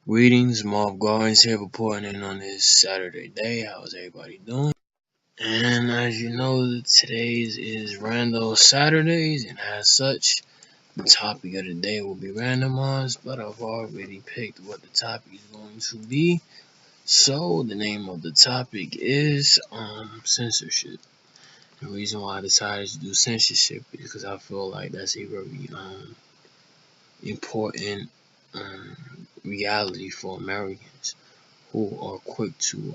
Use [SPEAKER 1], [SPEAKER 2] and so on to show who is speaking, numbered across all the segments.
[SPEAKER 1] Greetings, Marv Gardens here reporting in on this Saturday day. How's everybody doing? And as you know, today's is Randall Saturdays, and as such, the topic of the day will be randomized, but I've already picked what the topic is going to be. So the name of the topic is censorship. The reason why I decided to do censorship is because I feel like that's a very important reality for Americans who are quick to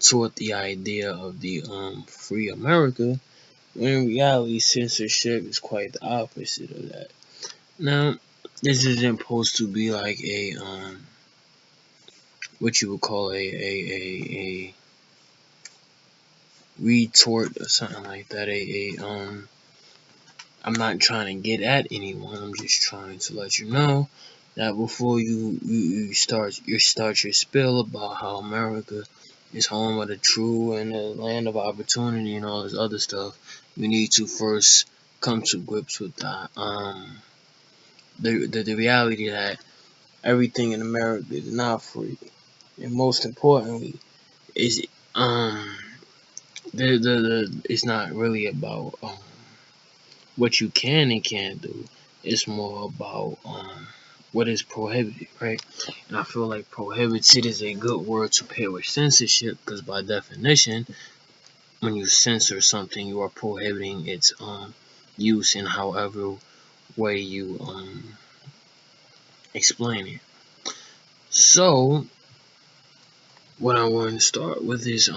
[SPEAKER 1] toward the idea of the free America, when in reality censorship is quite the opposite of that. Now, this isn't supposed to be like a what you would call a retort or something like that. I'm not trying to get at anyone. I'm just trying to let you know that before you start your spiel about how America is home of the true and the land of opportunity and all this other stuff, you need to first come to grips with that the reality that everything in America is not free, and most importantly, is the it's not really about what you can and can't do. It's more about what is prohibited, right? And I feel like prohibited is a good word to pair with censorship, because by definition, when you censor something, you are prohibiting its use in however way you explain it. So, what I want to start with is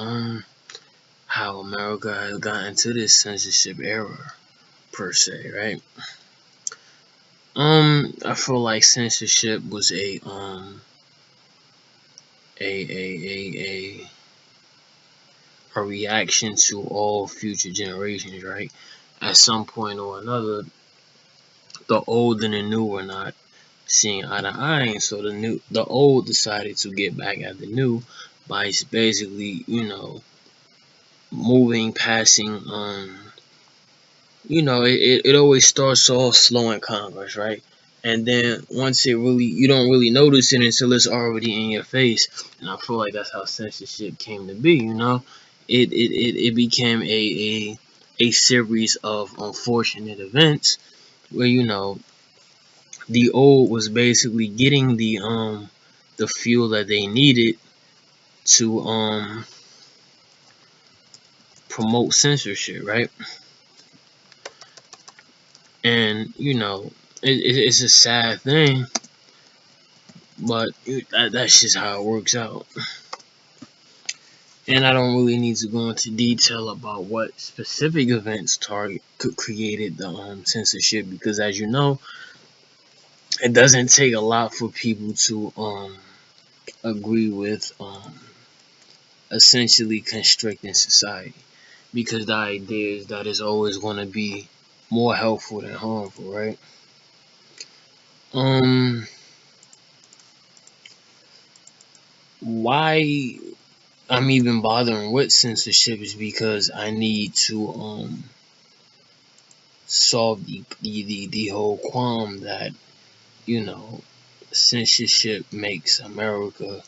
[SPEAKER 1] how America has gotten to this censorship era, per se, right? I feel like censorship was a reaction to all future generations, right? At some point or another, the old and the new were not seeing eye to eye, and so the old decided to get back at the new by basically, passing. It always starts off slow in Congress, right? And then once you don't really notice it until it's already in your face. And I feel like that's how censorship came to be. It became a series of unfortunate events where the old was basically getting the fuel that they needed to promote censorship, right? And it's a sad thing, but that's just how it works out. And I don't really need to go into detail about what specific events created the censorship, because as you know, it doesn't take a lot for people to agree with essentially constricting society, because the idea is that it's always going to be more helpful than harmful, right? Why I'm even bothering with censorship is because I need to solve the whole qualm that censorship makes America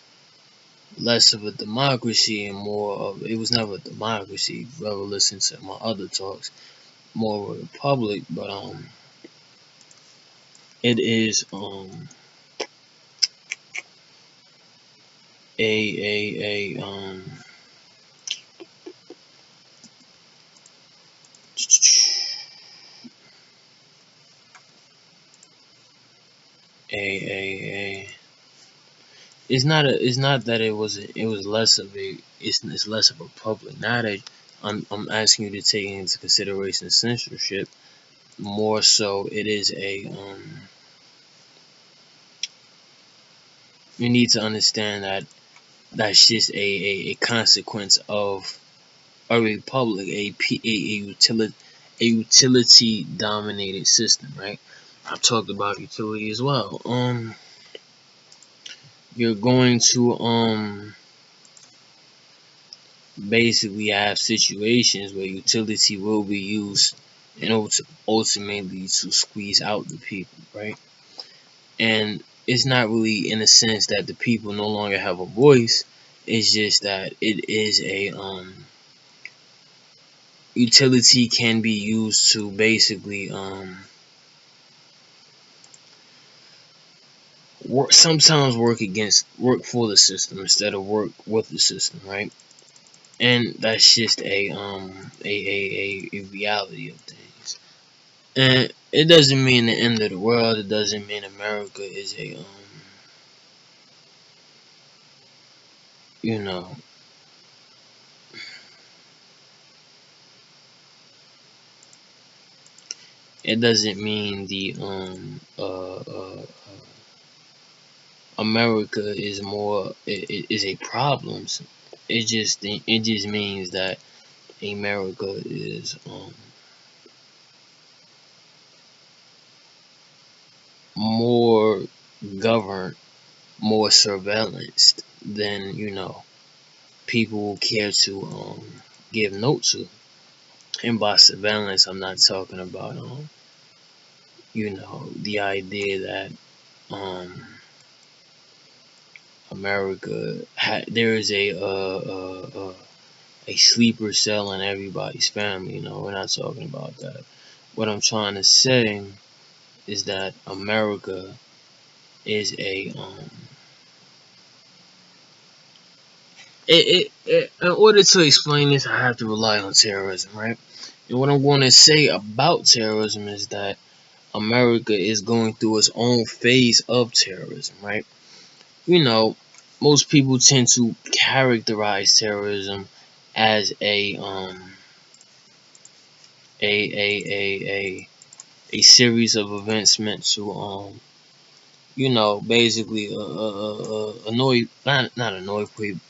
[SPEAKER 1] less of a democracy and more of, it was never a democracy. If you ever listen to my other talks, more of a republic, but it is a it's not that it was less of a it's less of a public. Now that I'm asking you to take into consideration censorship, more so it is you need to understand that that's just a consequence of a republic, a utility dominated system, right? I've talked about utility as well. You're going to basically have situations where utility will be used and ultimately to squeeze out the people, right? And it's not really in the sense that the people no longer have a voice. It's just that it is a utility can be used to basically sometimes work for the system instead of work with the system, right? And that's just a reality of things. And it doesn't mean the end of the world. It doesn't mean America is a you know, it doesn't mean the America is is a problem. It just means that America is more governed, more surveillanced than people care to give note to. And by surveillance, I'm not talking about the idea that um there is a sleeper cell in everybody's family. We're not talking about that. What I'm trying to say is that America is a in order to explain this, I have to rely on terrorism, right? And what I'm going to say about terrorism is that America is going through its own phase of terrorism, right? Most people tend to characterize terrorism as a series of events meant to basically annoy, not annoy people,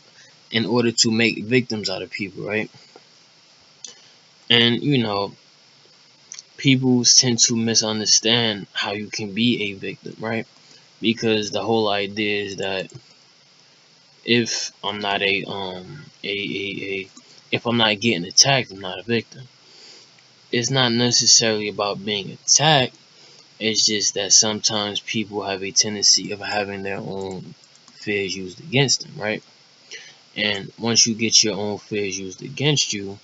[SPEAKER 1] in order to make victims out of people, right? And people tend to misunderstand how you can be a victim, right? Because the whole idea is that if I'm not if I'm not getting attacked, I'm not a victim. It's not necessarily about being attacked. It's just that sometimes people have a tendency of having their own fears used against them, right? And once you get your own fears used against you,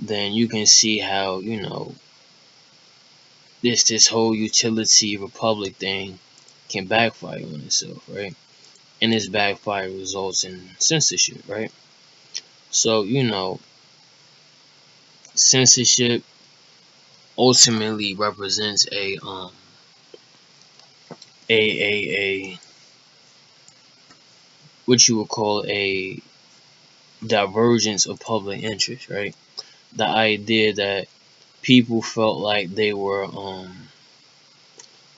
[SPEAKER 1] then you can see how this whole utility republic thing can backfire on itself, right? And this backfire results in censorship, right? So censorship ultimately represents a what you would call a divergence of public interest, right? The idea that people felt like they were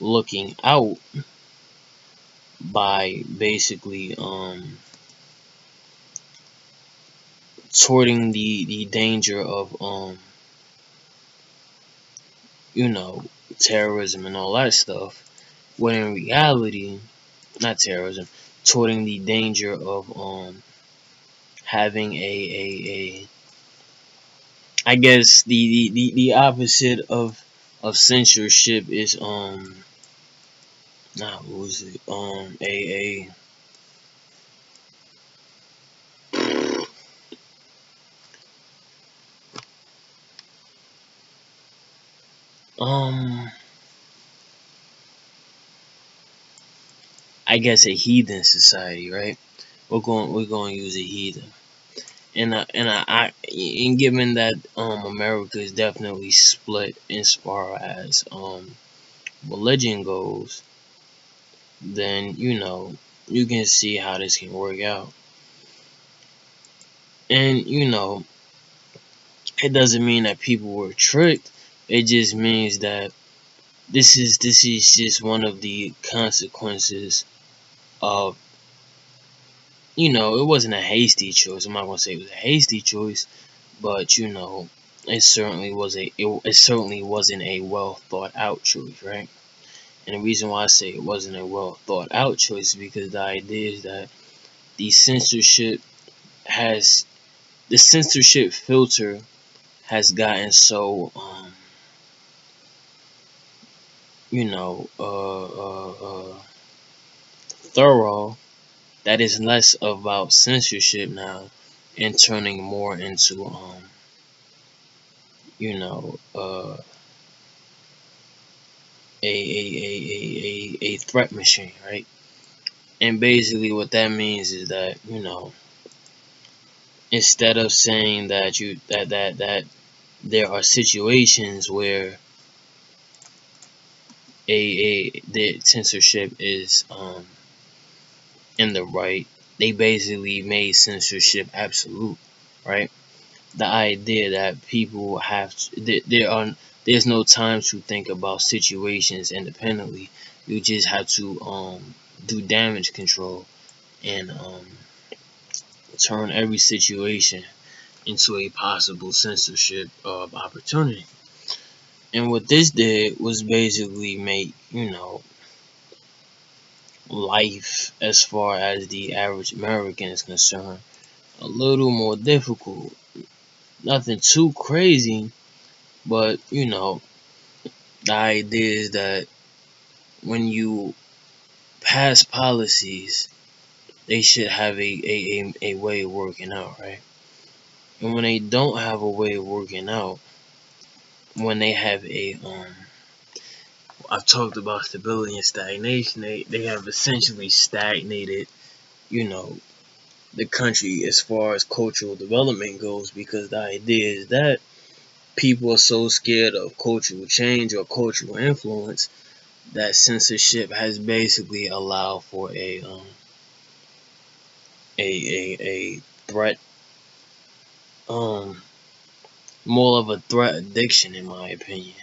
[SPEAKER 1] looking out by basically thwarting the danger of you know terrorism and all that stuff, when in reality, not terrorism, thwarting the danger of having a I guess the opposite of censorship is not what was it um I guess a heathen society, right? We're going to use a heathen. And given that America is definitely split as far as religion goes, then you can see how this can work out. And it doesn't mean that people were tricked. It just means that this is just one of the consequences of it wasn't a hasty choice. I'm not gonna say it was a hasty choice, but it certainly wasn't a well thought out choice, right? And the reason why I say it wasn't a well thought out choice is because the idea is that the censorship has the censorship filter has gotten so you know thorough, that is less about censorship now and turning more into you know a threat machine, right? And basically what that means is that, instead of saying that there are situations where the censorship is in the right, they basically made censorship absolute, right? The idea that people have there's no time to think about situations independently. You just have to do damage control and turn every situation into a possible censorship opportunity. And what this did was basically make, life, as far as the average American is concerned, a little more difficult. Nothing too crazy, but the idea is that when you pass policies, they should have a way of working out, right? And when they don't have a way of working out, when they have I've talked about stability and stagnation, they have essentially stagnated, you know, the country as far as cultural development goes, because the idea is that people are so scared of cultural change or cultural influence that censorship has basically allowed for a threat, um more of a threat addiction, in my opinion.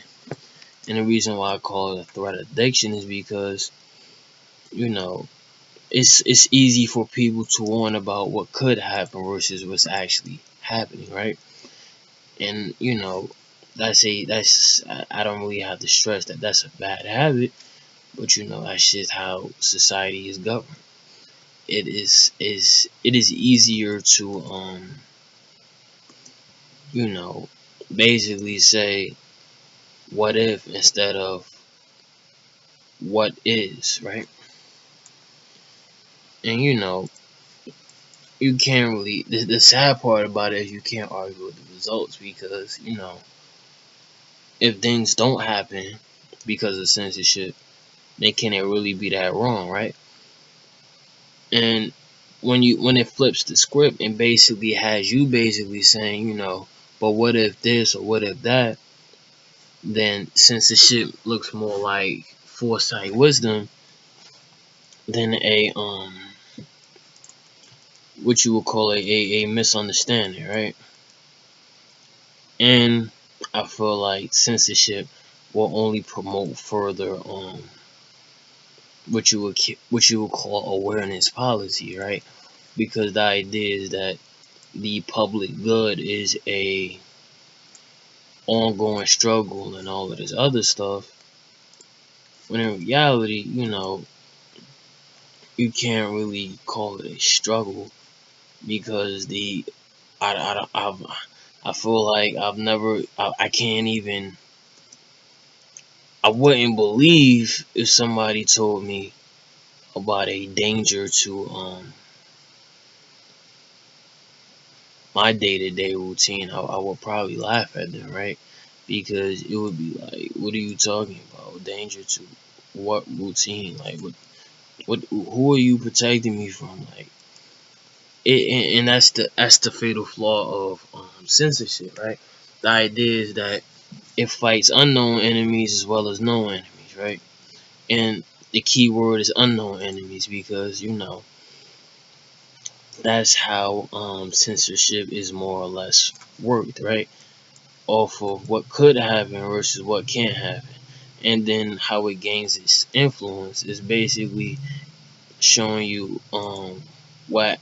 [SPEAKER 1] And the reason why I call it a threat addiction is because you know it's easy for people to warn about what could happen versus what's actually happening, right? And that's I don't really have to stress that that's a bad habit, but that's just how society is governed. It is easier to you know basically say what if instead of what is, right? And you can't really, the sad part about it is you can't argue with the results, because if things don't happen because of censorship, then can it really be that wrong, right? And when it flips the script and basically has you basically saying, but what if this or what if that, then censorship looks more like foresight wisdom than a what you would call a misunderstanding, right? And I feel like censorship will only promote further what you would call awareness policy, right? Because the idea is that the public good is a ongoing struggle and all of this other stuff. When in reality, you can't really call it a struggle, because I feel like I can't even, I wouldn't believe if somebody told me about a danger to my day-to-day routine. I would probably laugh at them, right? Because it would be like, what are you talking about? Danger to what routine? Like, who are you protecting me from? Like, and that's the fatal flaw of censorship, right? The idea is that it fights unknown enemies as well as known enemies, right? And the key word is unknown enemies, because that's how censorship is more or less worked, right? Off of what could happen versus what can't happen. And then how it gains its influence is basically showing you what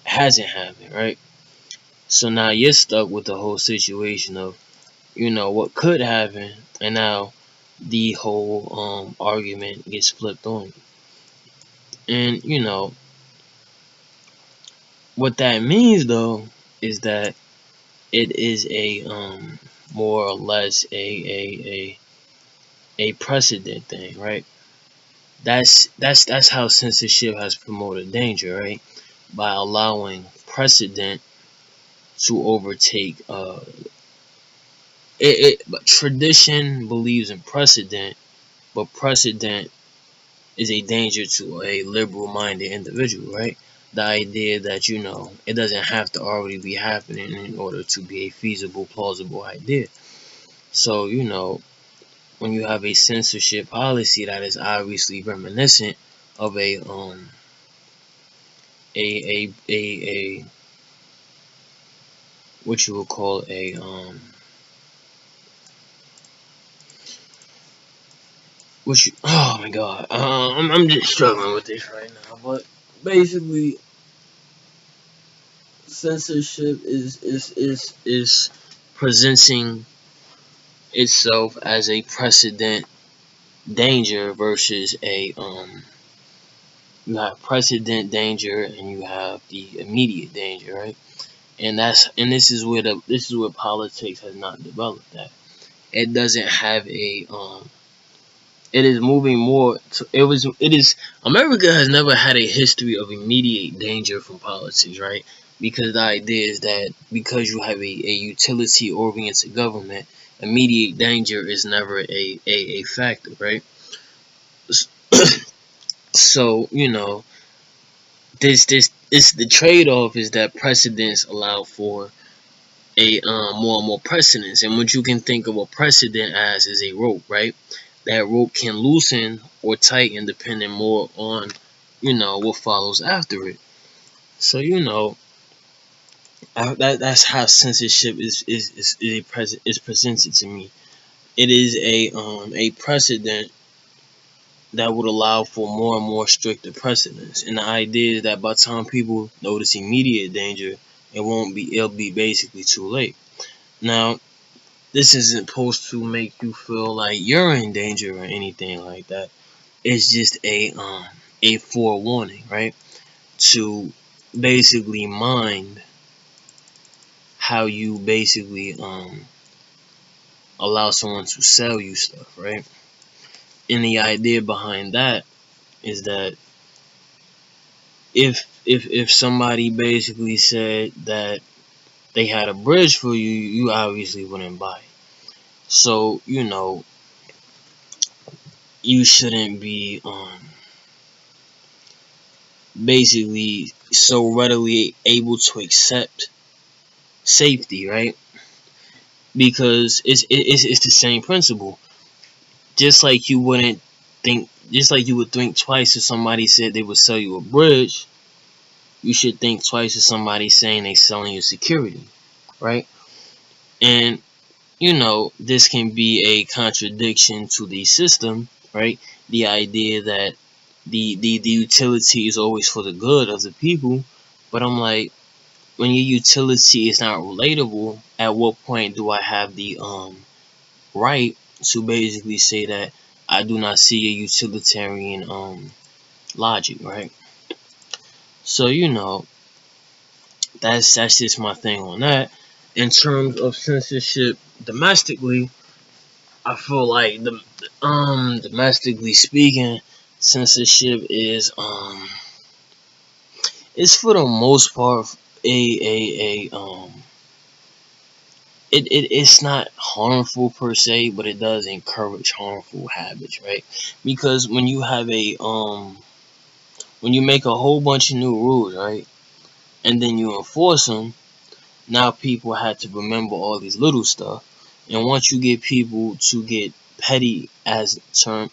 [SPEAKER 1] hasn't happened, right? So now you're stuck with the whole situation of what could happen, and now the whole argument gets flipped on you. And what that means, though, is that it is a more or less a precedent thing, right? That's how censorship has promoted danger, right? By allowing precedent to overtake but tradition believes in precedent, but precedent is a danger to a liberal minded individual, right? The idea that, it doesn't have to already be happening in order to be a feasible, plausible idea. So, when you have a censorship policy that is obviously reminiscent of a what you would call oh my god, I'm just struggling with this right now, but basically censorship is presenting itself as a precedent danger versus a you have precedent danger and you have the immediate danger, right? And this is where politics has not developed that. It doesn't have a it is moving more to, it is America has never had a history of immediate danger from politics, right? Because the idea is that because you have a utility oriented government, immediate danger is never a factor, right? So, this the trade off is that precedents allow for a more and more precedence, and what you can think of a precedent as is a rope, right? That rope can loosen or tighten depending more on what follows after it. So that's how censorship is presented to me. It is a precedent that would allow for more and more stricter precedents, and the idea is that by the time people notice immediate danger, it'll be basically too late. Now, this isn't supposed to make you feel like you're in danger or anything like that. It's just a forewarning, right? To basically mind how you basically allow someone to sell you stuff, right? And the idea behind that is that if somebody basically said that they had a bridge for you, you obviously wouldn't buy it. So, you shouldn't be basically so readily able to accept safety, right? Because it's the same principle. Just like you would think twice if somebody said they would sell you a bridge, you should think twice if somebody saying they selling you security, right? And this can be a contradiction to the system, right? The idea that the utility is always for the good of the people, but I'm like, when your utility is not relatable, at what point do I have the right to basically say that I do not see a utilitarian logic, right? So that's just my thing on that. In terms of censorship domestically, I feel like the domestically speaking, censorship is for the most part it's not harmful per se, but it does encourage harmful habits, right? Because when you make a whole bunch of new rules, right, and then you enforce them, now people had to remember all these little stuff, and once you get people to get petty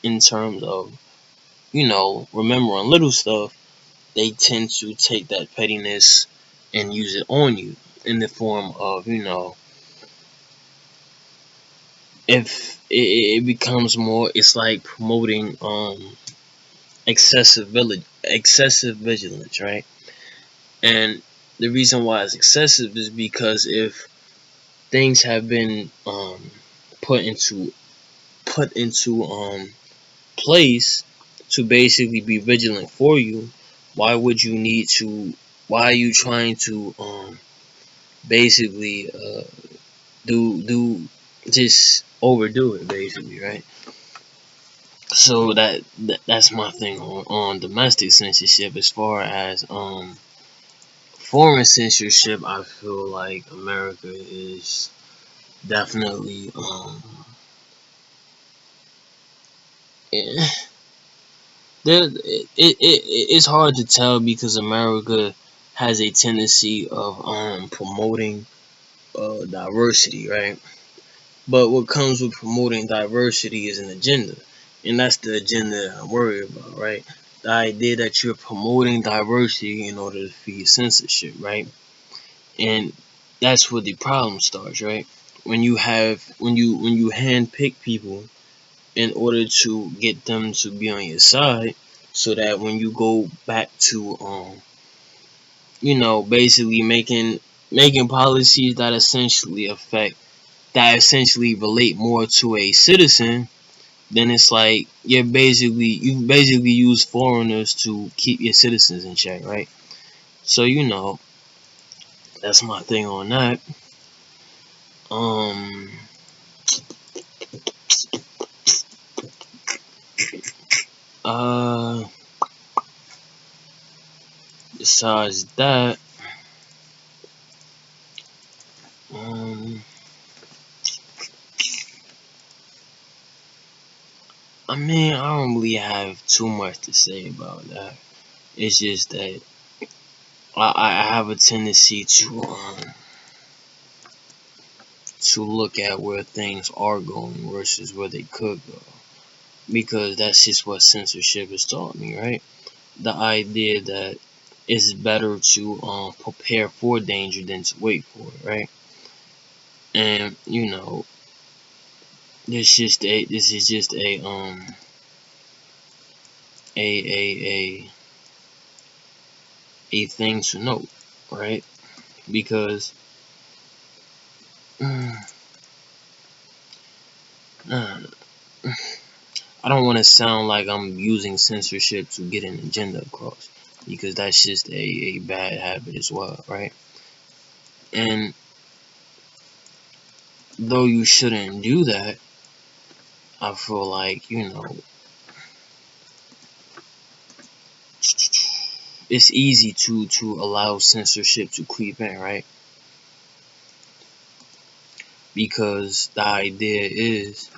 [SPEAKER 1] in terms of remembering little stuff, they tend to take that pettiness and use it on you in the form of if it becomes more, it's like promoting excessive vigilance, right? And the reason why it's excessive is because if things have been put into place to basically be vigilant for you, why would you need to why are you trying to basically do just overdo it basically, right? So that's my thing on domestic censorship. As far as foreign censorship, I feel like America is definitely eh, it's hard to tell because America has a tendency of promoting diversity, right? But what comes with promoting diversity is an agenda, and that's the agenda that I'm worried about, right? The idea that you're promoting diversity in order to feed censorship, right? And that's where the problem starts, right? When you handpick people in order to get them to be on your side, so that when you go back to basically making policies that essentially relate more to a citizen, then it's like you basically use foreigners to keep your citizens in check, right? So that's my thing on that. Um, uh, besides that, um, I mean, I don't really have too much to say about that. It's just that I have a tendency to look at where things are going versus where they could go, because that's just what censorship has taught me, right? The idea that it's better to prepare for danger than to wait for it, right? And this is just a a thing to note, right? Because uh, I don't want to sound like I'm using censorship to get an agenda across, because that's just a bad habit as well, right? And though you shouldn't do that, I feel like it's easy to allow censorship to creep in, right? Because the idea is,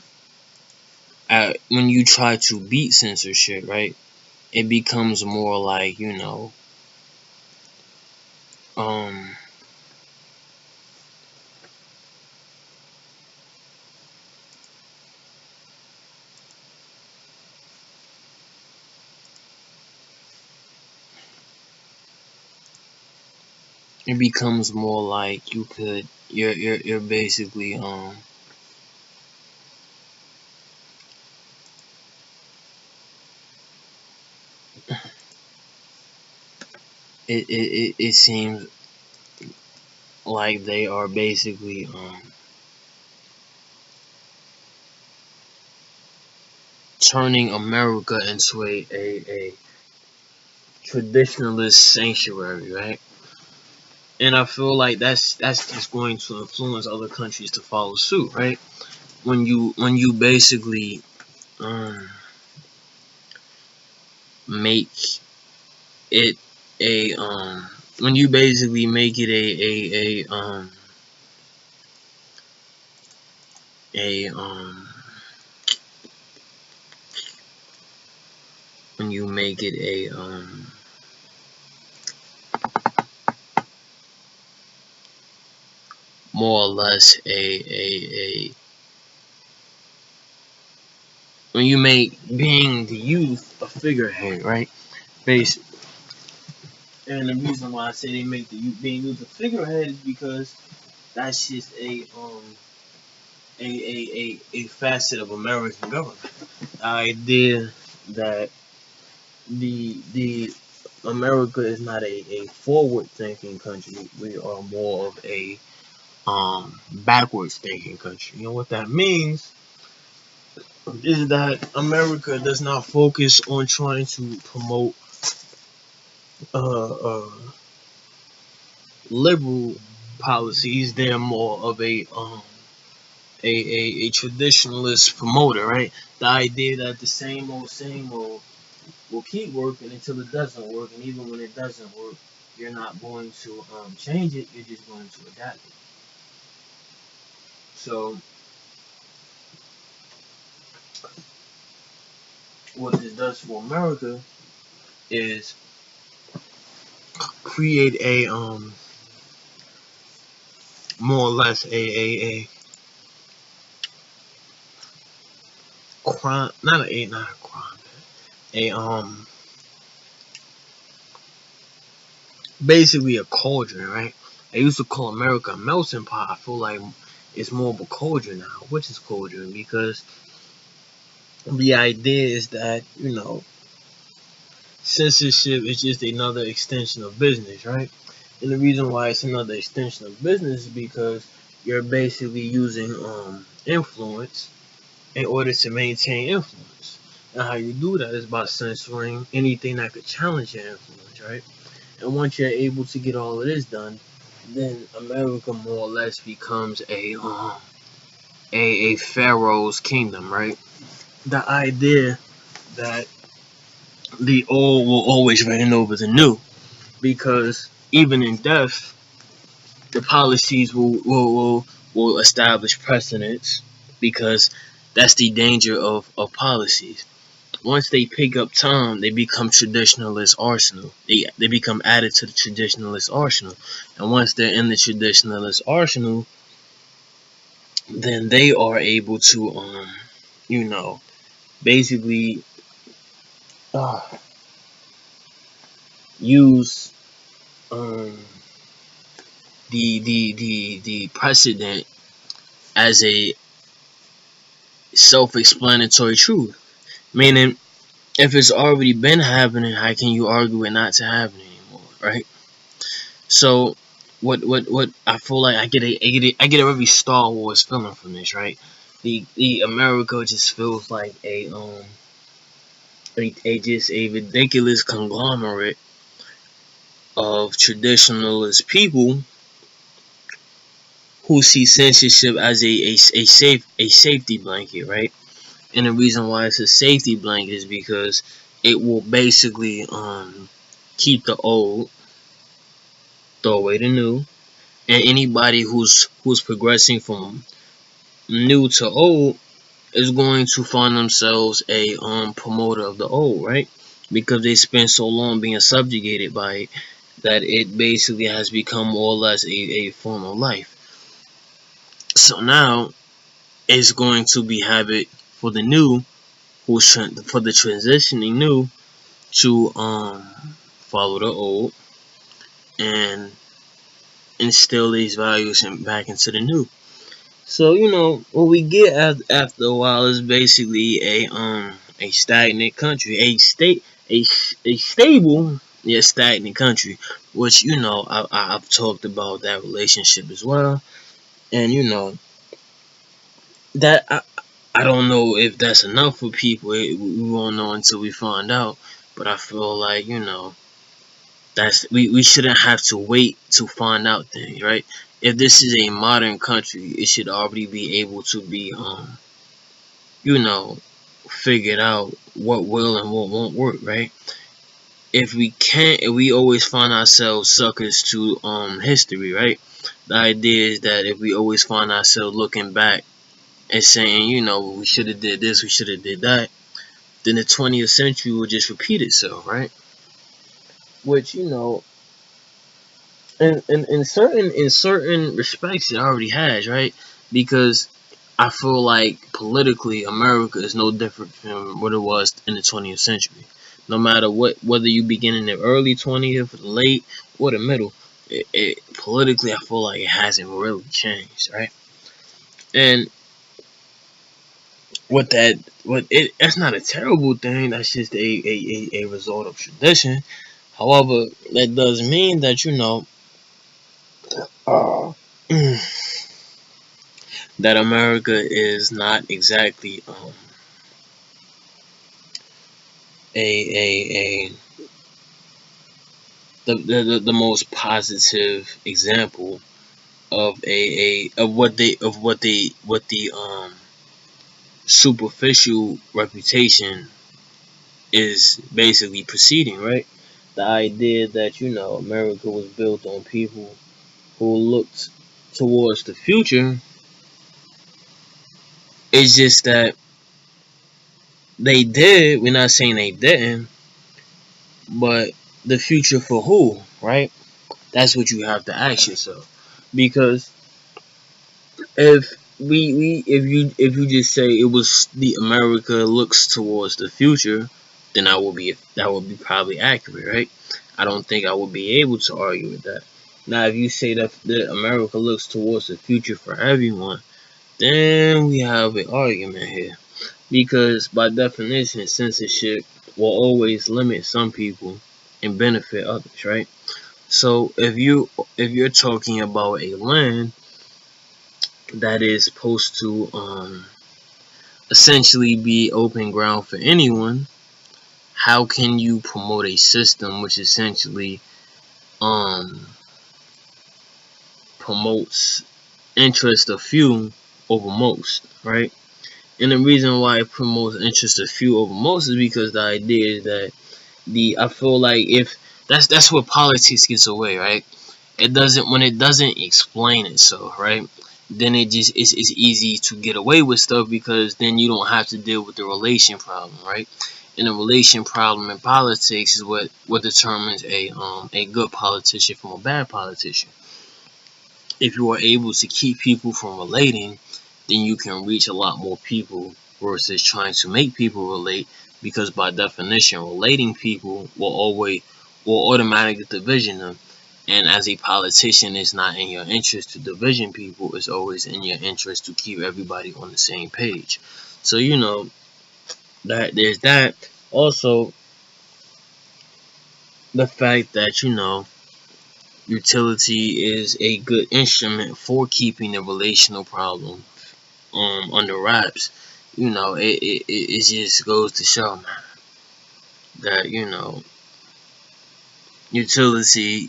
[SPEAKER 1] when you try to beat censorship, right, it becomes more like um it becomes more like you're basically it seems like they are basically turning America into a traditionalist sanctuary, right? And I feel like that's just going to influence other countries to follow suit, right? When you basically um, make it a when you basically make it a when you make it a more or less a when you make being the youth a figurehead, right? Base And the reason why I say they make the youth being youth a figurehead is because that's just a facet of American government. The idea that the America is not a forward thinking country. We are more of a backwards thinking country. You know what that means is that America does not focus on trying to promote liberal policies. They're more of a traditionalist promoter, right? The idea that the same old will keep working until it doesn't work, and even when it doesn't work, you're not going to change it. You're just going to adapt it. So what this does for America is create a more or less a crime, not a crime, a basically a cauldron, right? I used to call America a melting pot. I feel like it's more of a cauldron now. Which is cauldron? Because the idea is that, censorship is just another extension of business, right? And the reason why it's another extension of business is because you're basically using influence in order to maintain influence. And how you do that is by censoring anything that could challenge your influence, right? And once you're able to get all of this done, then America more or less becomes a pharaoh's kingdom, right? The idea that the old will always reign over the new, because even in death, the policies will establish precedents, because that's the danger of policies. Once they pick up time, they become traditionalist arsenal. They become added to the traditionalist arsenal. And once they're in the traditionalist arsenal, then they are able to you know, basically uh, use um the precedent as a self-explanatory truth. Meaning, if it's already been happening, how can you argue it not to happen anymore, right? So, what I feel like I get a very Star Wars feeling from this, right? The America just feels like a just a ridiculous conglomerate of traditionalist people who see censorship as a safety blanket, right? And the reason why it's a safety blanket is because it will basically keep the old, throw away the new, and anybody who's progressing from new to old is going to find themselves a promoter of the old, right? Because they spent so long being subjugated by it that it basically has become more or less a form of life. So now it's going to be habit for the new, for the transitioning new, to follow the old and instill these values back into the new. So what we get after a while is basically a stagnant country, a stable yet stagnant country. Which I've talked about that relationship as well, and that I don't know if that's enough for people. We won't know until we find out. But I feel like we shouldn't have to wait to find out things, right? If this is a modern country, it should already be able to be you know figured out what will and what won't work, right? If we always find ourselves suckers to history, right? The idea is that if we always find ourselves looking back and saying, we should have did this, we should have did that, then the 20th century will just repeat itself, right? Which in certain respects it already has, right? Because I feel like politically America is no different from what it was in the 20th century. No matter whether you begin in the early 20th, the late, or the middle, politically I feel like it hasn't really changed, right? And that's not a terrible thing. That's just a result of tradition. However, that does mean that uh, that America is not exactly a the most positive example of what the superficial reputation is basically preceding, right? The idea that America was built on people who looked towards the future is just that they did. We're not saying they didn't, but the future for who, right? That's what you have to ask yourself. Because if if you just say it was the America looks towards the future, then that would be probably accurate, right? I don't think I would be able to argue with that. Now, if you say that America looks towards the future for everyone, then we have an argument here. Because by definition, censorship will always limit some people and benefit others, right? So if you're talking about a land that is supposed to essentially be open ground for anyone, how can you promote a system which essentially um promotes interest of few over most, right? And the reason why it promotes interest of few over most is because the idea is that I feel like if that's where politics gets away, right? It doesn't explain itself, right? Then it's easy to get away with stuff because then you don't have to deal with the relation problem, right? And the relation problem in politics is what determines a good politician from a bad politician. If you are able to keep people from relating, then you can reach a lot more people versus trying to make people relate, because by definition relating people will automatically division them. And as a politician, it's not in your interest to division people. It's always in your interest to keep everybody on the same page. So that there's that. Also, the fact that utility is a good instrument for keeping the relational problem under wraps. It just goes to show, man, that utility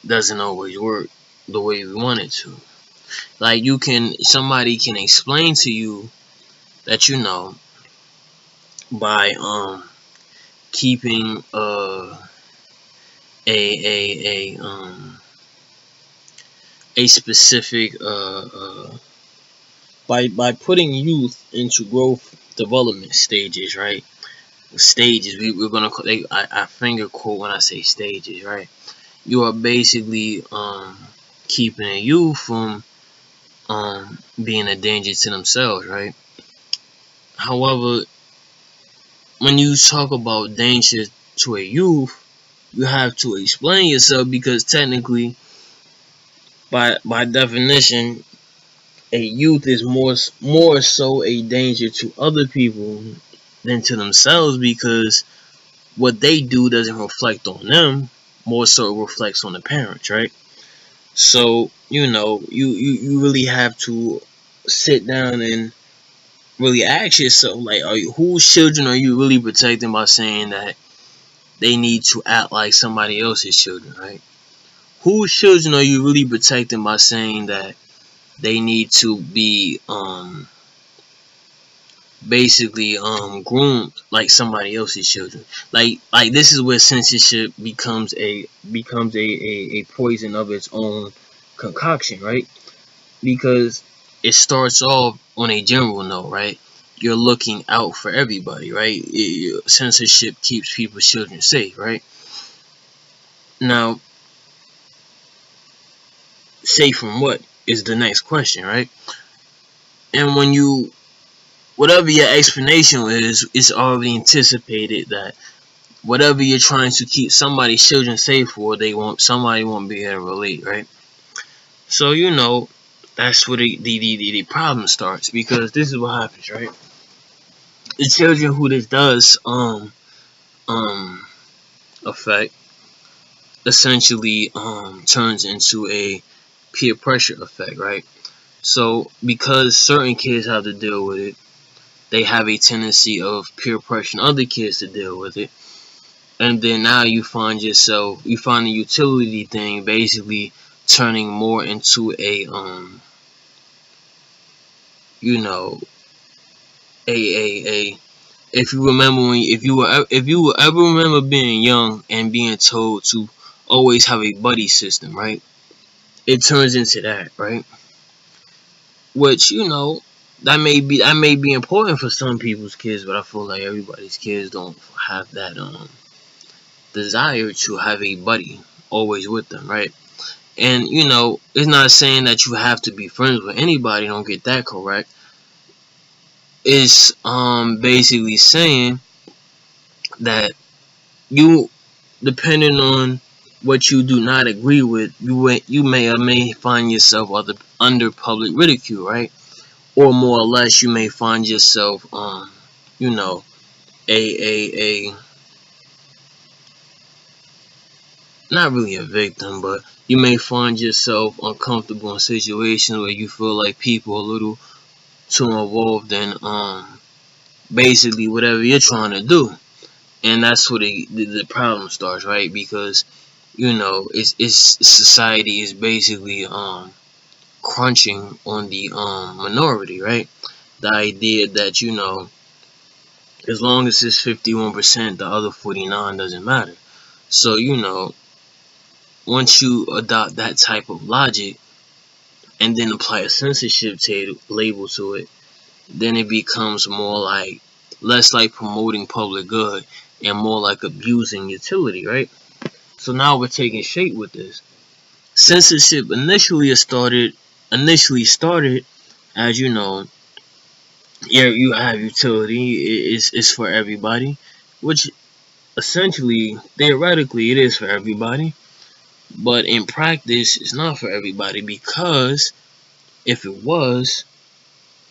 [SPEAKER 1] doesn't always work the way we want it to. Like somebody can explain to you that by keeping a specific by putting youth into growth development stages, right? Stages, we're gonna I finger quote when I say stages, right? You are basically keeping a youth from being a danger to themselves, right? However, when you talk about danger to a youth, you have to explain yourself, because technically, by definition, a youth is more so a danger to other people than to themselves, because what they do doesn't reflect on them, more so it reflects on the parents, right? So you really have to sit down and really ask yourself, like, whose children are you really protecting by saying that they need to act like somebody else's children, right? Whose children are you really protecting by saying that they need to be basically groomed like somebody else's children? Like this is where censorship becomes a poison of its own concoction, right? Because it starts off on a general note, right? You're looking out for everybody, right? Censorship keeps people's children safe, right? Now, safe from what is the next question, right? And whatever your explanation is, it's already anticipated that whatever you're trying to keep somebody's children safe for, somebody won't be able to relate, right? So that's where the problem starts, because this is what happens, right? The children who this does affect essentially turns into a peer pressure effect, right? So because certain kids have to deal with it, they have a tendency of peer pressuring other kids to deal with it. And then now you find the utility thing basically turning more into a you know a if you remember if you will ever remember being young and being told to always have a buddy system, right? It turns into that, right? Which that may be important for some people's kids, but I feel like everybody's kids don't have that desire to have a buddy always with them, right? And it's not saying that you have to be friends with anybody. Don't get that correct. It's basically saying that you, depending on what you do not agree with, you may or may find yourself under public ridicule, right? Or more or less, you may find yourself you know a not really a victim, but you may find yourself uncomfortable in situations where you feel like people are a little too involved in basically whatever you're trying to do. And that's where the problem starts, right? Because it's society is basically crunching on the minority, right? The idea that as long as it's 51%, the other 49 doesn't matter. So once you adopt that type of logic and then apply a censorship label to it, then it becomes more like less like promoting public good and more like abusing utility, right? So now we're taking shape with this. Censorship initially started as you have utility. It's for everybody, which essentially theoretically it is for everybody, but in practice it's not for everybody, because if it was,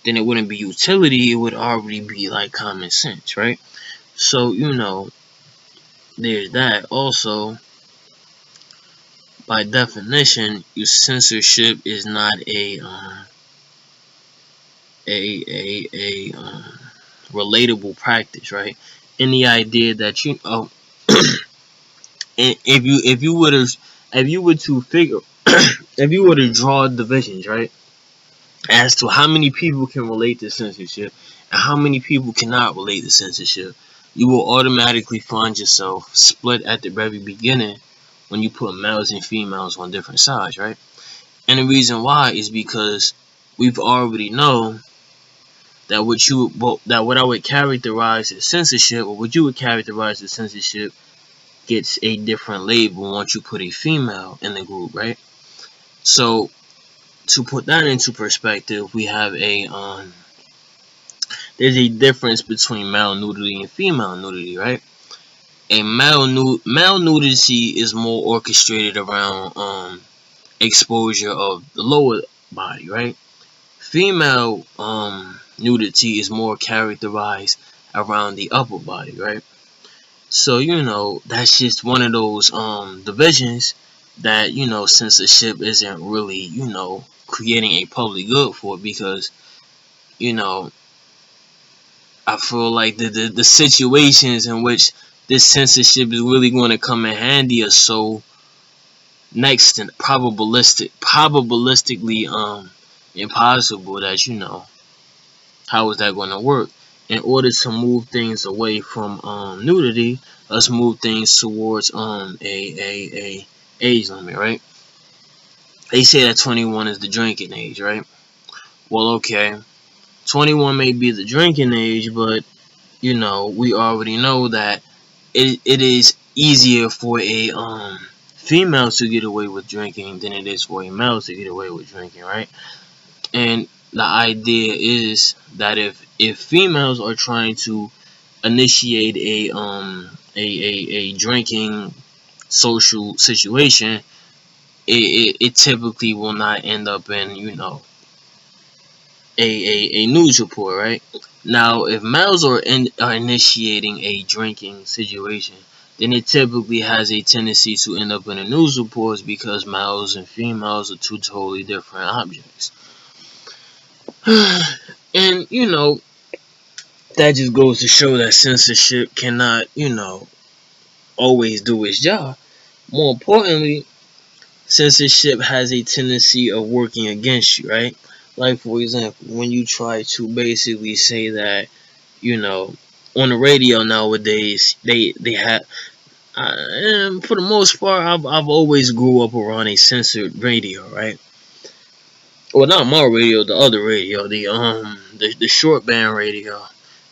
[SPEAKER 1] then it wouldn't be utility, it would already be like common sense, right? So there's that. Also, by definition, censorship is not a relatable practice, right? And the idea that if you were to figure if you were to draw divisions, right, as to how many people can relate to censorship and how many people cannot relate to censorship, you will automatically find yourself split at the very beginning when you put males and females on different sides, right? And the reason why is because we've already known that what I would characterize as censorship, or what you would characterize as censorship, gets a different label once you put a female in the group, right? So to put that into perspective, we have there's a difference between male nudity and female nudity, right? A male nudity is more orchestrated around exposure of the lower body, right? Female nudity is more characterized around the upper body, right? So that's just one of those divisions that censorship isn't really creating a public good for, because I feel like the situations in which this censorship is really going to come in handy are so next and probabilistically impossible that how is that going to work? In order to move things away from nudity, let's move things towards a age limit, right? They say that 21 is the drinking age, right? Well, okay, 21 may be the drinking age, but we already know that it is easier for a female to get away with drinking than it is for a male to get away with drinking, right? And the idea is that if females are trying to initiate a drinking social situation, it typically will not end up in a news report, right? Now, if males are initiating a drinking situation, then it typically has a tendency to end up in the news reports, because males and females are two totally different objects. And that just goes to show that censorship cannot always do its job. More importantly, censorship has a tendency of working against you, right? Like, for example, when you try to basically say that, you know, on the radio nowadays, they have, and for the most part, I've always grew up around a censored radio, right? Well, not my radio, the other radio, the short band radio,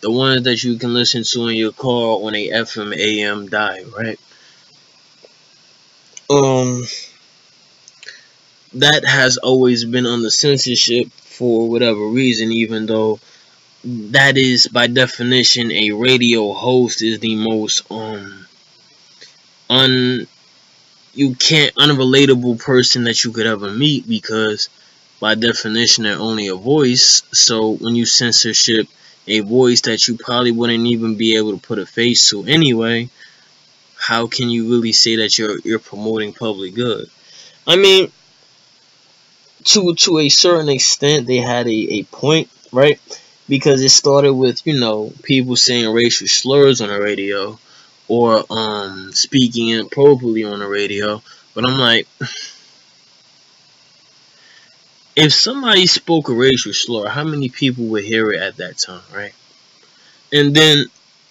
[SPEAKER 1] the one that you can listen to in your car on a FM AM dial, right? Um, that has always been under censorship for whatever reason, even though that is by definition a radio host is the most un you can't unrelatable person that you could ever meet, because by definition they're only a voice. So when you censorship a voice that you probably wouldn't even be able to put a face to anyway, how can you really say that you're promoting public good? I mean, to a certain extent they had a point, right? Because it started with, people saying racial slurs on the radio, or speaking inappropriately on the radio. But I'm like, if somebody spoke a racial slur, how many people would hear it at that time, right? And then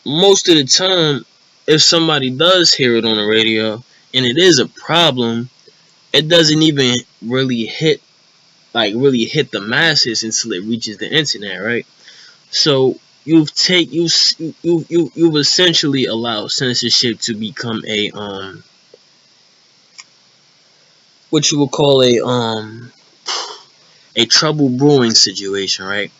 [SPEAKER 1] most of the time, if somebody does hear it on the radio and it is a problem, it doesn't even really hit the masses until it reaches the internet, right? So you've essentially allowed censorship to become a what you would call a trouble brewing situation, right?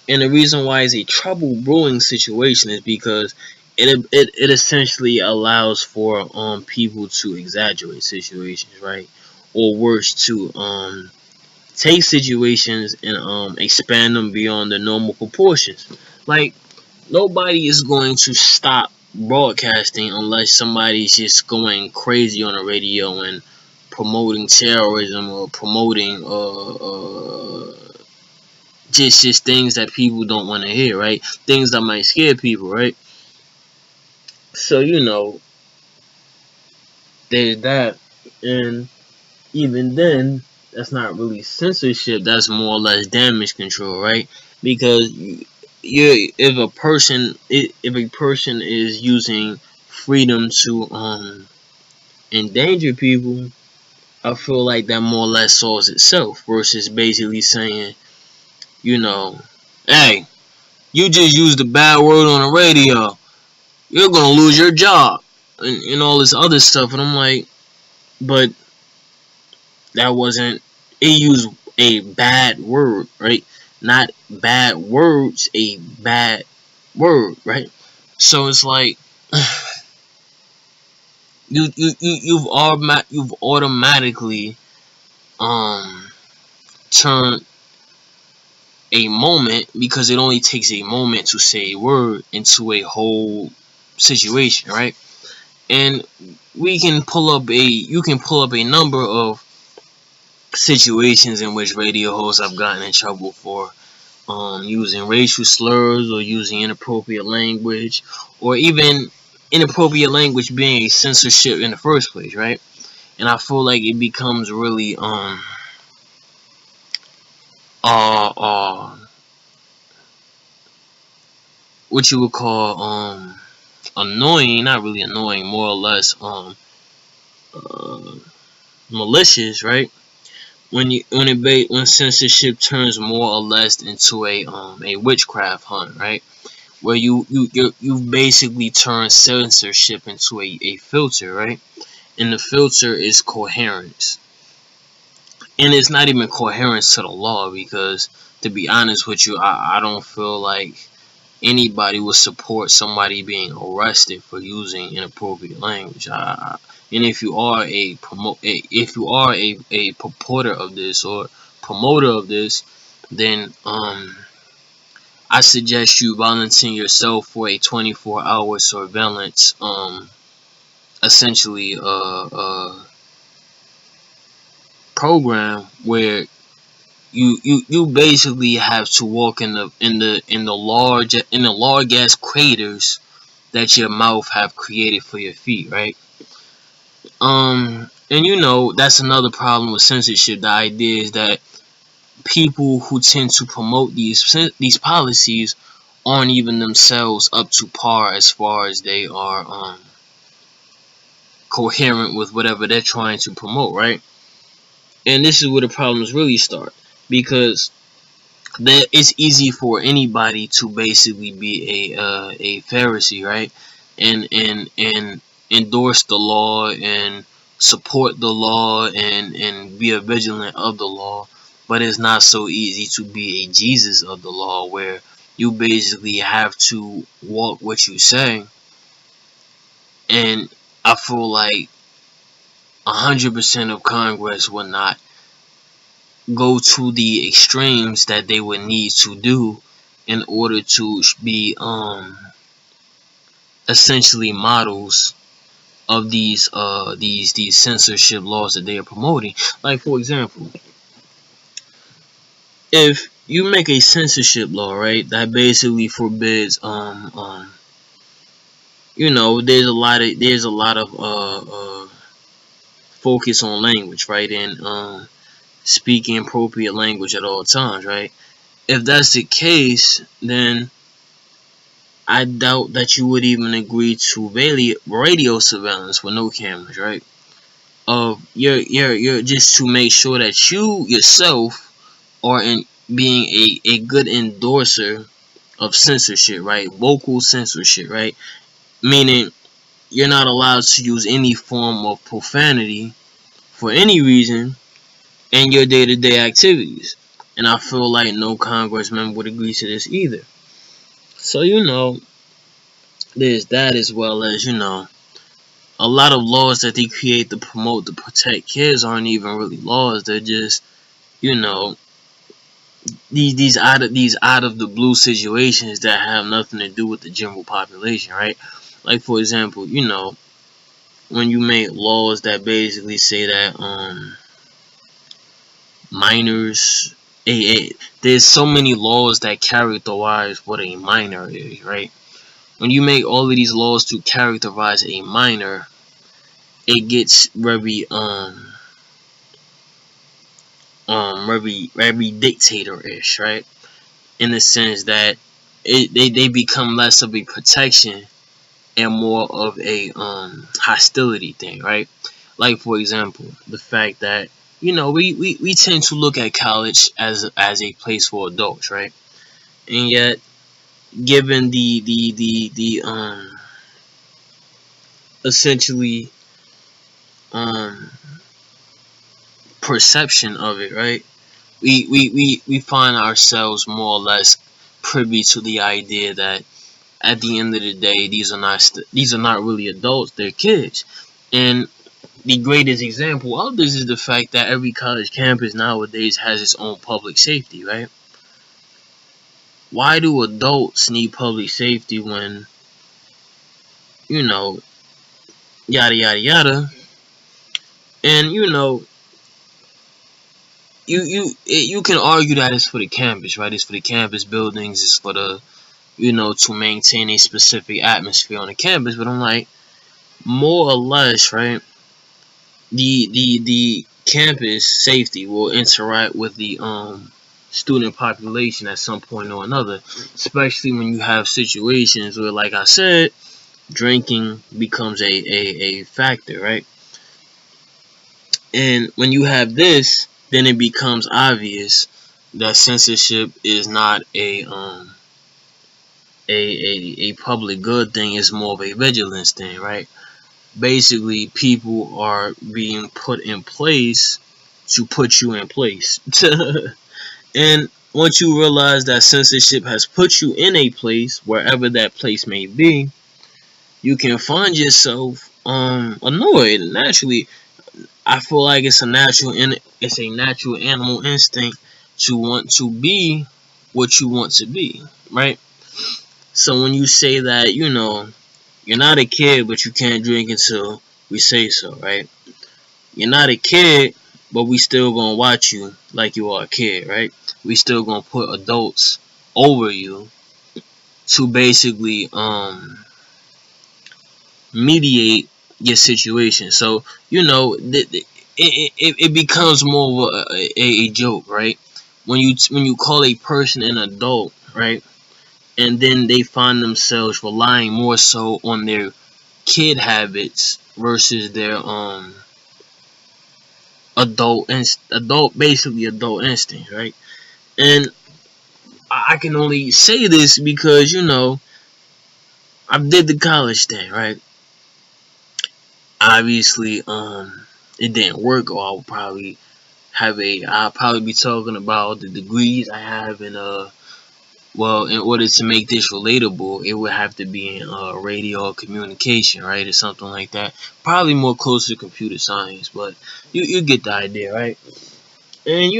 [SPEAKER 1] And the reason why it's a trouble brewing situation is because it essentially allows for people to exaggerate situations, right? Or worse, to take situations and expand them beyond the normal proportions. Like, nobody is going to stop broadcasting unless somebody's just going crazy on the radio and promoting terrorism, or promoting just things that people don't want to hear, right? Things that might scare people, right? So, there's that. And even then, that's not really censorship, that's more or less damage control, right? Because if a person is using freedom to endanger people, I feel like that more or less solves itself, versus basically saying, hey, you just used a bad word on the radio, you're gonna lose your job, and all this other stuff. And I'm like, but that wasn't, it used a bad word, right? Not bad words, a bad word, right? So it's like, you've automatically turned a moment, because it only takes a moment to say a word, into a whole situation, right? And you can pull up a number of situations in which radio hosts have gotten in trouble for using racial slurs, or using inappropriate language, or even inappropriate language being a censorship in the first place, right? And I feel like it becomes really what you would call annoying, not really annoying, more or less malicious, right? When censorship turns more or less into a witchcraft hunt, right? Where you basically turn censorship into a filter, right? And the filter is coherence. And it's not even coherence to the law, because, to be honest with you, I don't feel like anybody would support somebody being arrested for using inappropriate language. And if you are a purporter of this, or promoter of this, then I suggest you volunteer yourself for a 24-hour surveillance, essentially program, where you basically have to walk in the large ass craters that your mouth have created for your feet, right? And that's another problem with censorship. The idea is that people who tend to promote these policies aren't even themselves up to par as far as they are coherent with whatever they're trying to promote, right? And this is where the problems really start, because it's easy for anybody to basically be a Pharisee, right? And endorse the law and support the law and be a vigilant of the law. But it's not so easy to be a Jesus of the law, where you basically have to walk what you say. And I feel like 100% of Congress would not go to the extremes that they would need to do in order to be essentially models of these censorship laws that they are promoting. Like, for example, if you make a censorship law, right, that basically forbids there's a lot of focus on language, right, and speaking appropriate language at all times, right? If that's the case, then I doubt that you would even agree to radio surveillance with no cameras, right? You're just to make sure that you yourself are in being a good endorser of censorship, right? Vocal censorship, right? Meaning you're not allowed to use any form of profanity for any reason in your day-to-day activities. And I feel like no congressman would agree to this either. So there's that, as well as a lot of laws that they create to promote to protect kids aren't even really laws. They're just you know these out of the blue situations that have nothing to do with the general population, right? Like, for example, when you make laws that basically say that minors, there's so many laws that characterize what a minor is, right? When you make all of these laws to characterize a minor, it gets very dictator-ish, right? In the sense that they become less of a protection and more of a hostility thing, right? Like, for example, the fact that we tend to look at college as a place for adults, right? And yet, given the essentially um perception of it, right? We find ourselves more or less privy to the idea that at the end of the day, these are not really adults; they're kids. And the greatest example of this is the fact that every college campus nowadays has its own public safety, right? Why do adults need public safety when yada yada yada? And you can argue that it's for the campus, right? It's for the campus buildings. It's for the to maintain a specific atmosphere on the campus. But I'm like, more or less, right? The campus safety will interact with the student population at some point or another, especially when you have situations where, like I said, drinking becomes a factor, right? And when you have this, then it becomes obvious that censorship is not a public good thing. It's more of a vigilance thing, right? Basically, people are being put in place to put you in place. And once you realize that censorship has put you in a place, wherever that place may be, you can find yourself annoyed. Naturally, I feel like it's a natural animal instinct to want to be what you want to be, right? So when you say that, you're not a kid, but you can't drink until we say so, right? You're not a kid, but we still gonna watch you like you are a kid, right? We still gonna put adults over you to basically mediate your situation. So it becomes more of a joke, right? When you call a person an adult, right, and then they find themselves relying more so on their kid habits versus their adult instinct, right? And I can only say this because I did the college thing, right? Obviously, it didn't work, or I'll probably be talking about the degrees I have in well, in order to make this relatable, it would have to be in radio communication, right, or something like that. Probably more close to computer science, but you get the idea, right? And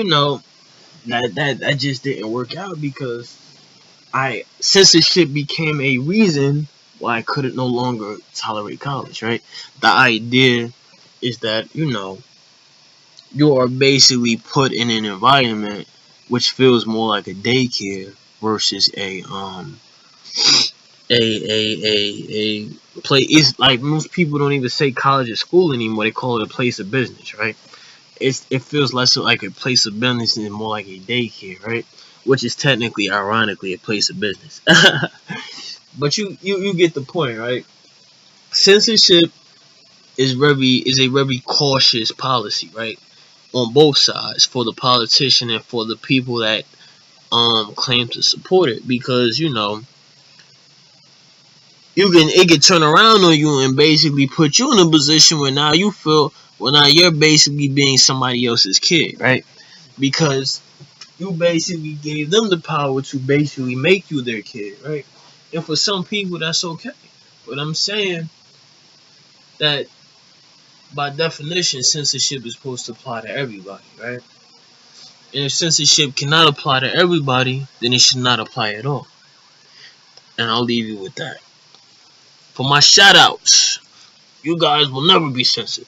[SPEAKER 1] that just didn't work out because I censorship became a reason why I couldn't no longer tolerate college, right? The idea is that you are basically put in an environment which feels more like a daycare versus a play. It's like most people don't even say college or school anymore. They call it a place of business, right? It feels less like a place of business and more like a daycare, right? Which is technically, ironically, a place of business. But you get the point, right? Censorship is a very cautious policy, right? On both sides, for the politician and for the people that claim to support it, because it can turn around on you and basically put you in a position where now you feel, well, now you're basically being somebody else's kid, right? Because you basically gave them the power to basically make you their kid, right? And for some people that's okay, but I'm saying that by definition censorship is supposed to apply to everybody, right? And if censorship cannot apply to everybody, then it should not apply at all. And I'll leave you with that. For my shout outs, you guys will never be censored.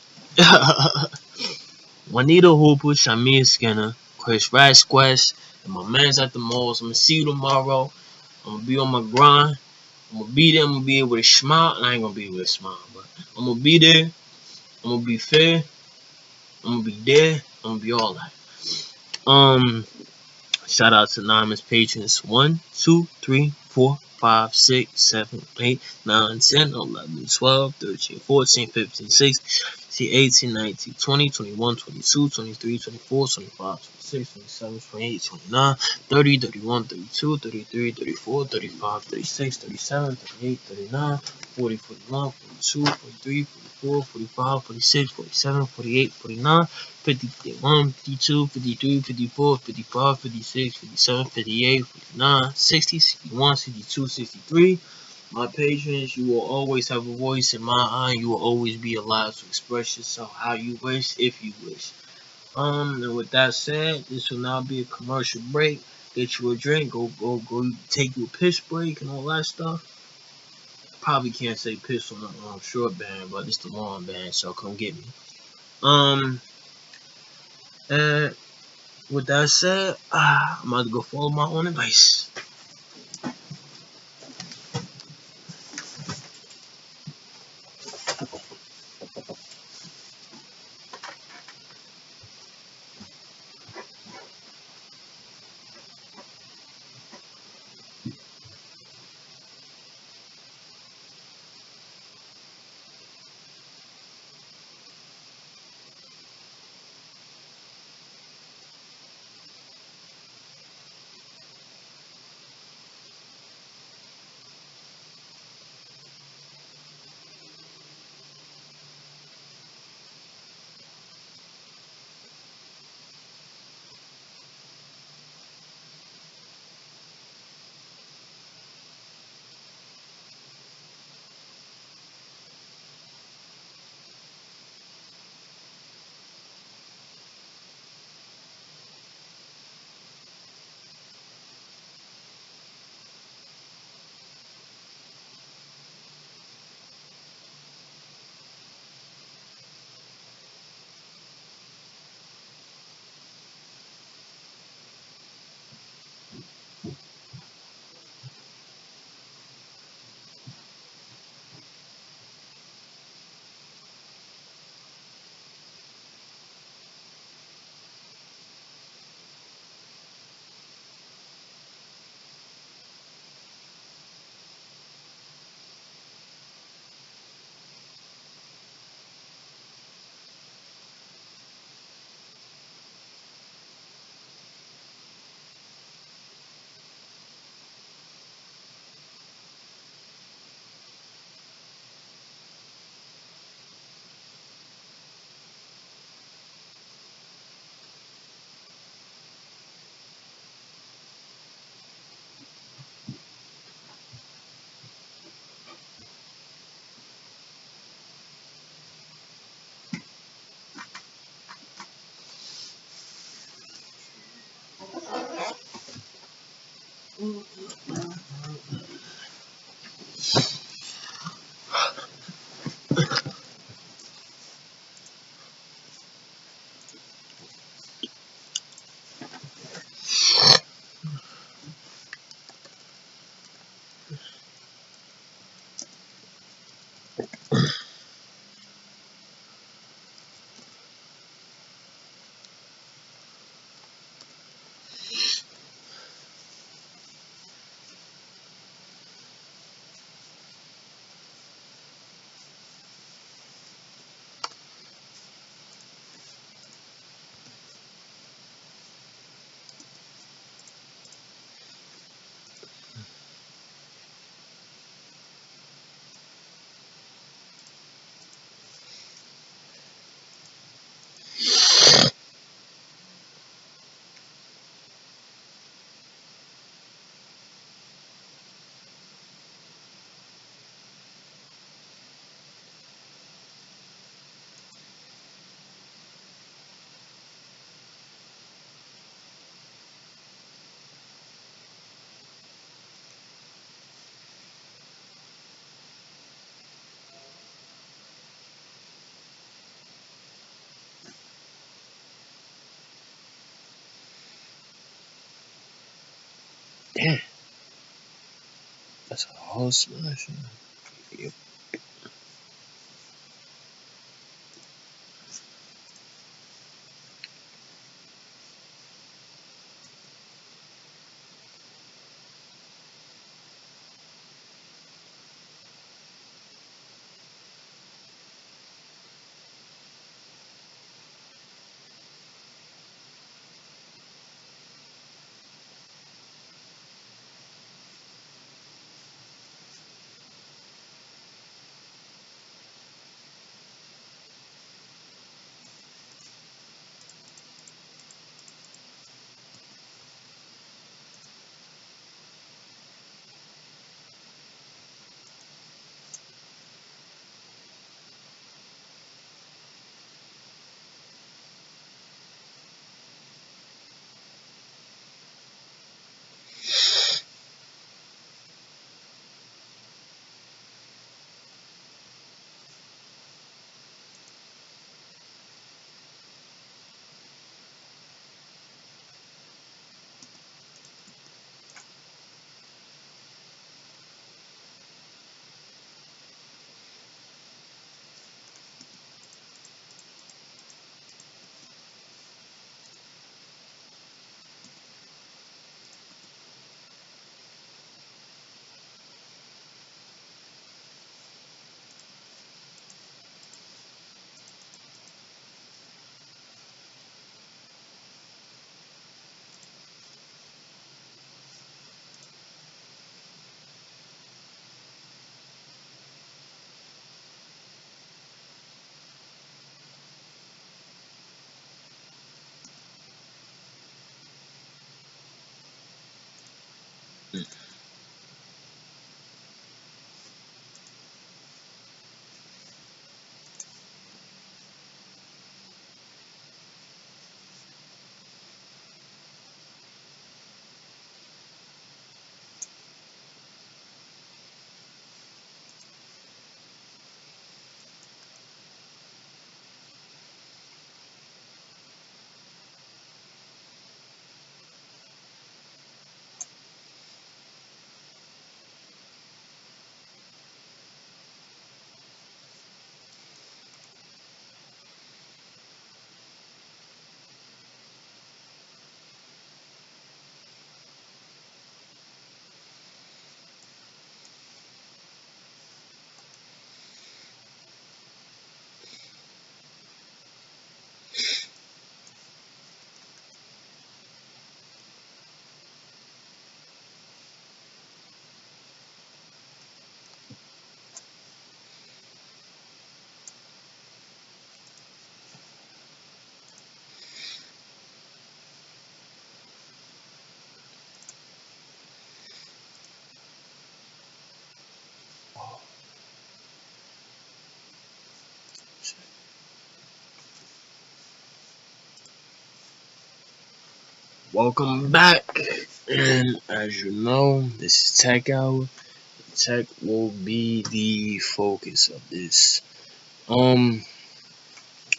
[SPEAKER 1] Juanita Hooper, Shamir Skinner, Chris Rasquez, and my man's at the malls. I'm gonna see you tomorrow. I'm gonna be on my grind. I'm gonna be there. I'm gonna be able to smile. And I ain't gonna be able to smile, but I'm gonna be there. I'm gonna be fair. I'm gonna be there. I'm gonna be all that. Um, Shout out to anonymous patrons 1, 2, 3, 4, 5, 6, 7, 8, 9, 10, 11, 12, 13, 14, 15, 16, 18, 19, 20, 21, 22, 23, 24, 25, 26, 27, 28, 29, 30, 31, 32, 33, 34, 35, 36, 37, 38, 39, 40, 41, 42, 43, 44, 45, 46, 47, 48, 49, 50, 51, 52, 53, 54, 55, 56, 57, 58, 59, 60, 61, 62, 63. My patrons, you will always have a voice in my eye. You will always be allowed to express yourself how you wish, if you wish. And with that said, this will now be a commercial break. Get you a drink, go take you a piss break and all that stuff. Probably can't say piss on the short band, but it's the long band, so come get me. And with that said, I'm about to go follow my own advice. Damn, that's a whole smashing. Yep. Oh, shit. Welcome back. And as you know, this is Tech Hour. Tech will be the focus of this.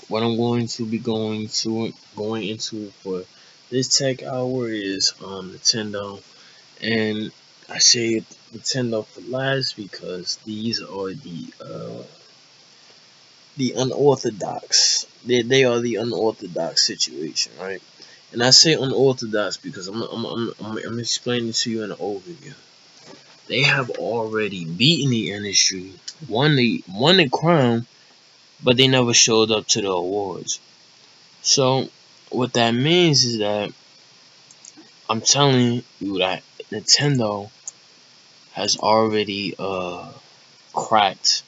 [SPEAKER 1] What I'm going into for this Tech Hour is Nintendo, and I say Nintendo for last because these are the unorthodox. They are the unorthodox situation, right? And I say unorthodox because I'm explaining to you in an overview. They have already beaten the industry, won the crown, but they never showed up to the awards. So what that means is that I'm telling you that Nintendo has already cracked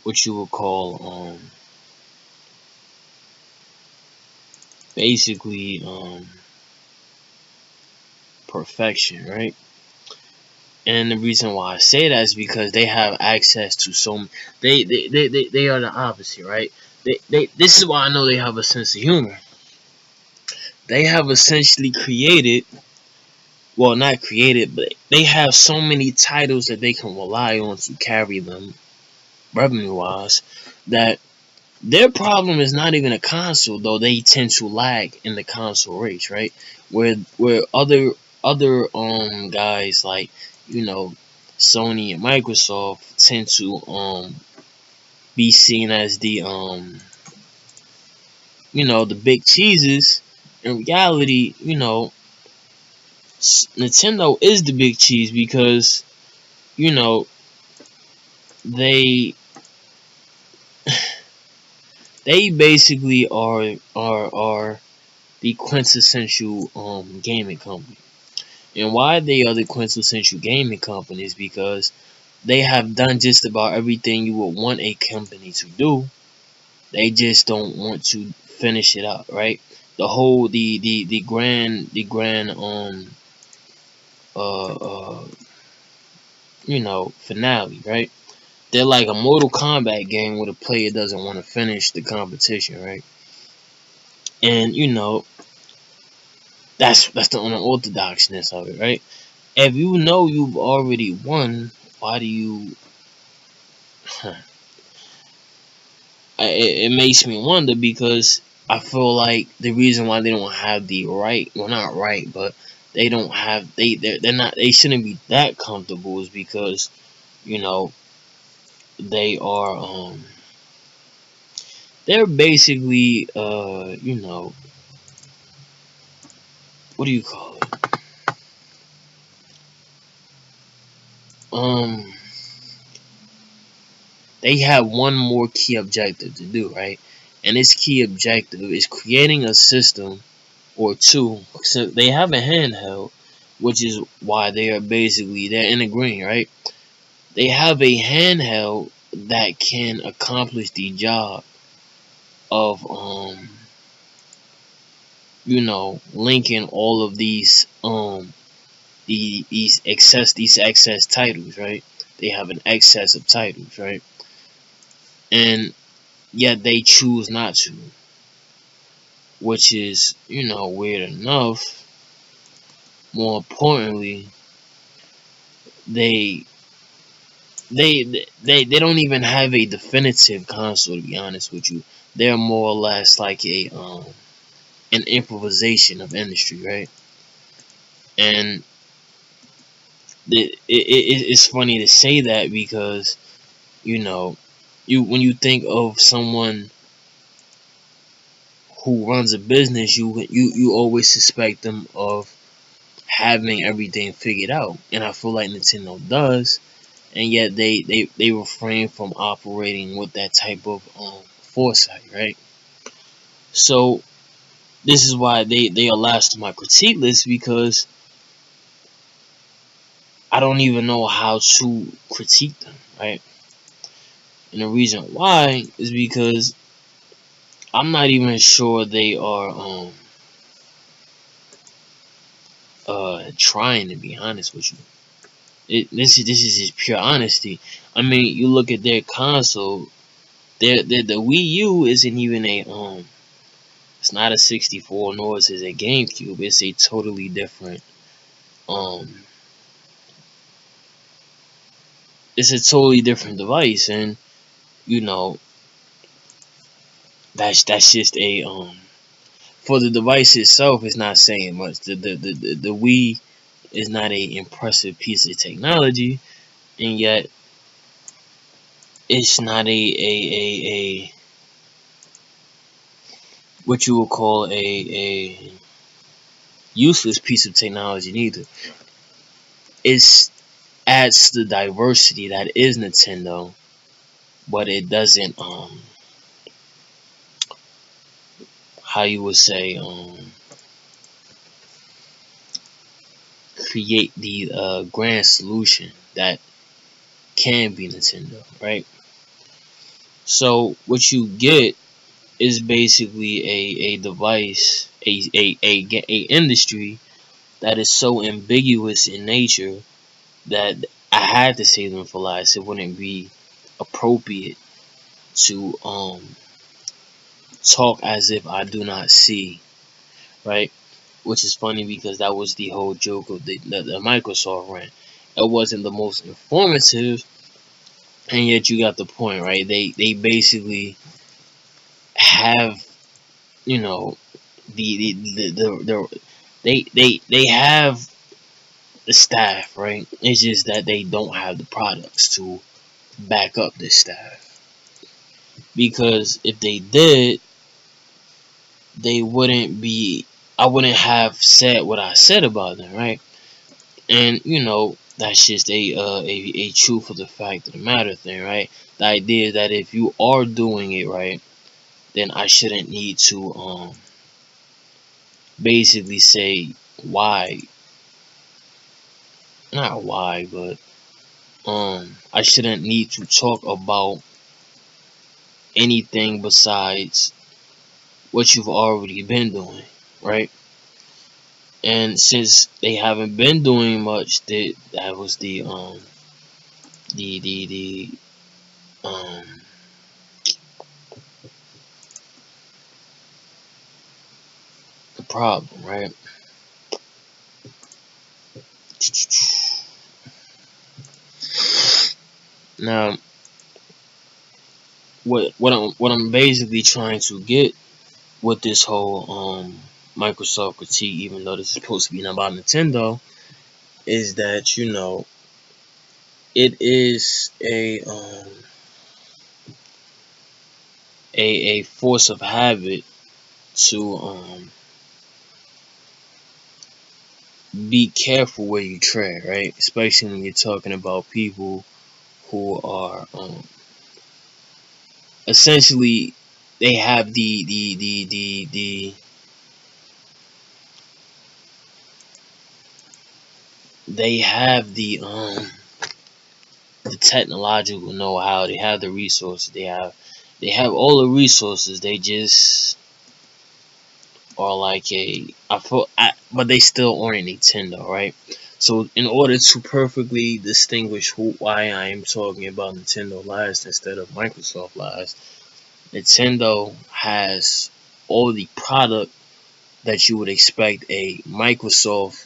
[SPEAKER 1] what you would call basically perfection, right? And the reason why I say that is because they have access to they are the opposite, right? This is why I know they have a sense of humor. They have essentially created, well, not created, but they have so many titles that they can rely on to carry them revenue wise, that their problem is not even a console, though they tend to lag in the console race, right? Where other guys like, you know, Sony and Microsoft tend to be seen as the the big cheeses. In reality, Nintendo is the big cheese because you know they they basically are the quintessential gaming company. And why they are the quintessential gaming company is because they have done just about everything you would want a company to do. They just don't want to finish it up, right? The whole the grand uh uh finale, right? They're like a Mortal Kombat game where the player doesn't want to finish the competition, right? And that's the unorthodoxness of it, right? If you know you've already won, why do you? It makes me wonder because I feel like the reason why they don't have the right, well, not right, but they don't have they're not they shouldn't be that comfortable is because you know they are they're basically what do you call it, um they have one more key objective to do, right? And this key objective is creating a system or two. So they have a handheld, which is why they're in the green, right? They have a handheld that can accomplish the job of linking all of these excess titles, right? They have an excess of titles, right? And yet they choose not to, which is weird enough. More importantly, they they don't even have a definitive console, to be honest with you. They're more or less like a an improvisation of industry, right? And it's funny to say that because you know you when you think of someone who runs a business, you always suspect them of having everything figured out, and I feel like Nintendo does, and yet they refrain from operating with that type of foresight, right? So this is why they are last to my critique list because I don't even know how to critique them, right? And the reason why is because I'm not even sure they are trying, to be honest with you. This is just pure honesty. I mean, you look at their console, the Wii U isn't even it's not a 64 nor is it a GameCube. It's a totally different. um it's a totally different device, and you know that's just a for the device itself, it's not saying much. The Wii is not a impressive piece of technology, and yet it's not a what you would call a useless piece of technology neither. It adds to the diversity that is Nintendo, but it doesn't how you would say create the grand solution that can be Nintendo, right? So what you get is basically a device, a industry that is so ambiguous in nature that I had to save them for last. It wouldn't be appropriate to talk as if I do not see, right? Which is funny because that was the whole joke of the Microsoft rant. It wasn't the most informative, and yet you got the point, right? They basically have, you know, they have the staff, right? It's just that they don't have the products to back up this staff. Because if they did, they wouldn't be. I wouldn't have said what I said about them, right? And that's just a truth of the fact of the matter thing, right? The idea is that if you are doing it right, then I shouldn't need to basically say why, not why, but I shouldn't need to talk about anything besides what you've already been doing, right? And since they haven't been doing much, that was the um the problem, right? Now, what I'm basically trying to get with this whole Microsoft critique, even though this is supposed to be about Nintendo, is that it is a force of habit to be careful where you tread, right? Especially when you're talking about people who are essentially they have the they have the technological know-how, they have the resources, they have all the resources. They just are like but they still aren't Nintendo, right? So in order to perfectly distinguish why I am talking about Nintendo last instead of Microsoft last, Nintendo has all the product that you would expect a Microsoft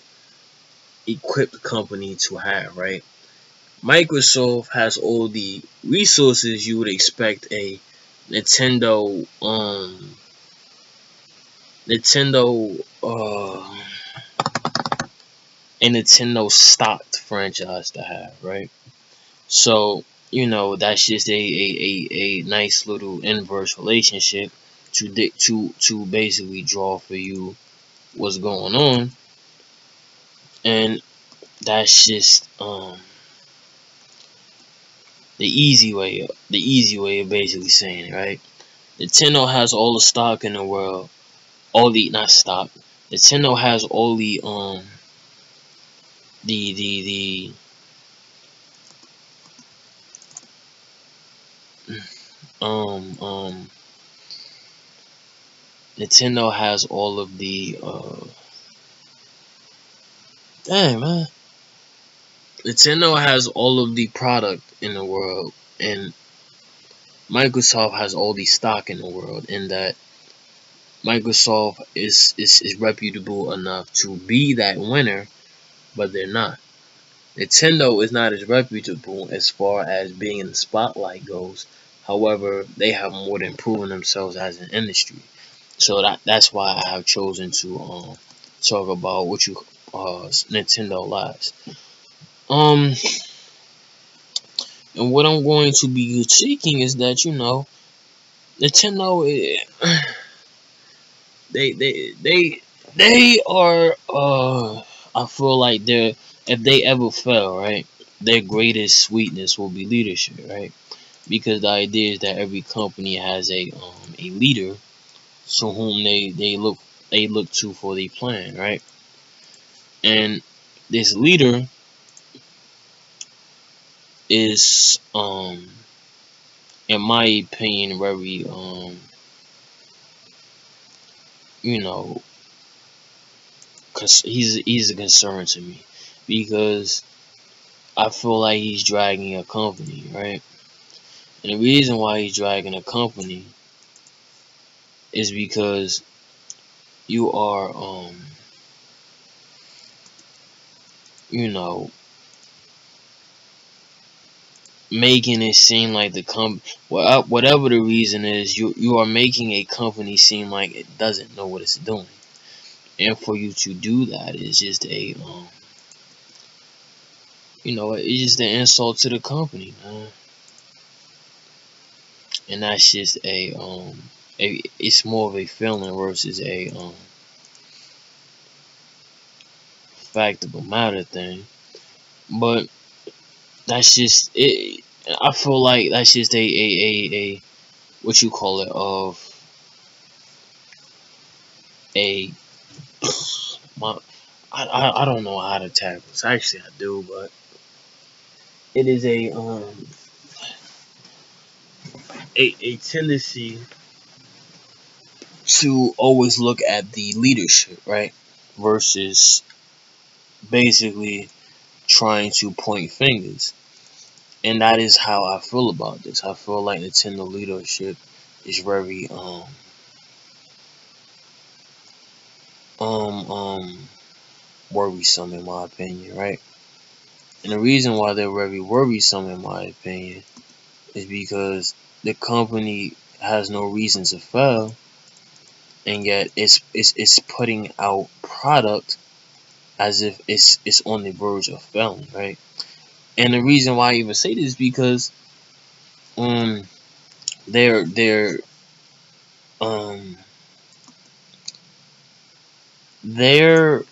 [SPEAKER 1] equipped company to have, right? Microsoft has all the resources you would expect Nintendo um Nintendo a Nintendo stocked franchise to have, right? So, that's just a nice little inverse relationship to basically draw for you what's going on. And that's just the easy way of basically saying it, right? Nintendo has all the stock in the world, all the not stock. Nintendo has all the um um Nintendo has all of the dang man. Nintendo has all of the product in the world, and Microsoft has all the stock in the world. In that Microsoft is reputable enough to be that winner but they're not. Nintendo is not as reputable as far as being in the spotlight goes. However, they have more than proven themselves as an industry. So that's why I have chosen to talk about what you Nintendo lives. Um and what I'm going to be critiquing is that Nintendo they are I feel like they're if they ever fail, right, their greatest weakness will be leadership, right? Because the idea is that every company has a leader to whom they look to for the plan, right? And this leader is in my opinion very you know cause he's a concern to me because I feel like he's dragging a company, right? And the reason why he's dragging a company is because you are you know making it seem like the whatever the reason is, you are making a company seem like it doesn't know what it's doing. And for you to do that is just it's just an insult to the company, man. And that's just it's more of a feeling versus a fact of the matter thing. But that's just it. I feel like that's just a what you call it of a my I don't know how to tackle this. Actually, I do, but it is a tendency to always look at the leadership, right, versus basically trying to point fingers. And that is how I feel about this. I feel like Nintendo leadership is very um um worrisome in my opinion, right? And the reason why they're very worrisome in my opinion is because the company has no reason to fail, and yet it's putting out product as if it's on the verge of failing, right? And the reason why I even say this is because um their um their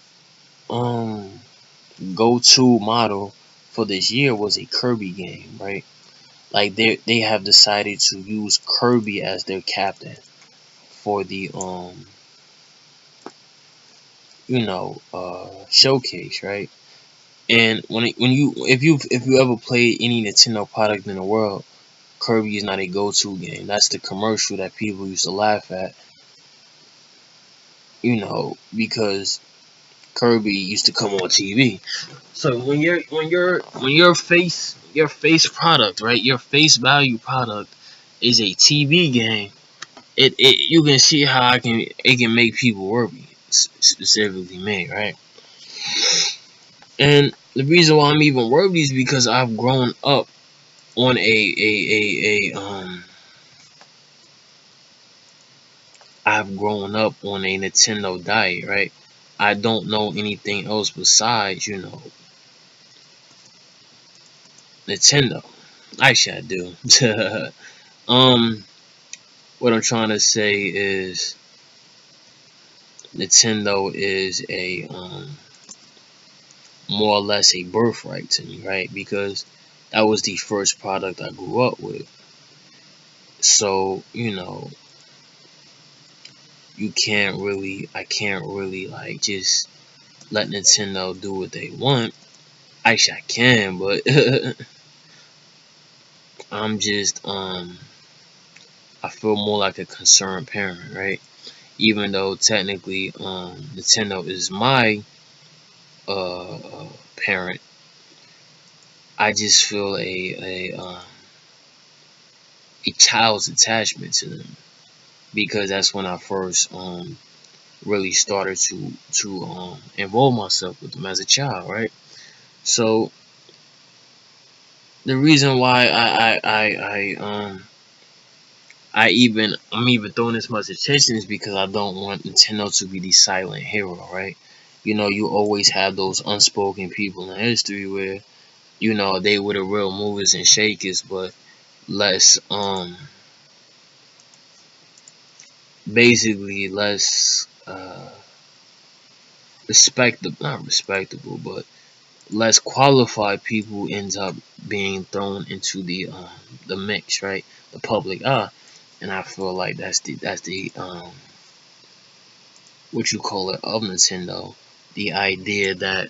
[SPEAKER 1] um go-to model for this year was a Kirby game, right? Like they have decided to use Kirby as their captain for the showcase, right? And when you if you ever played any Nintendo product in the world, Kirby is not a go-to game. That's the commercial that people used to laugh at, because Kirby used to come on TV. So when your face product, right, your face value product is a TV game, it you can see how it can make people worry, specifically me, right? And the reason why I'm even worried is because on I've grown up on a Nintendo diet, right? I don't know anything else besides, Nintendo. Actually, I do. What I'm trying to say is Nintendo is a more or less a birthright to me, right? Because that was the first product I grew up with. So, I can't really like just let Nintendo do what they want. Actually, I can, but I'm just I feel more like a concerned parent, right? Even though technically Nintendo is my parent, I just feel a child's attachment to them because that's when I first really started to involve myself with them as a child, right? So the reason why I'm even throwing this much attention is because I don't want Nintendo to be the silent hero, right? You know, you always have those unspoken people in history where, you know, they were the real movers and shakers, but less basically less respectable, not respectable, but less qualified people ends up being thrown into the mix, right? The public eye. And I feel like that's the what you call it of Nintendo, the idea that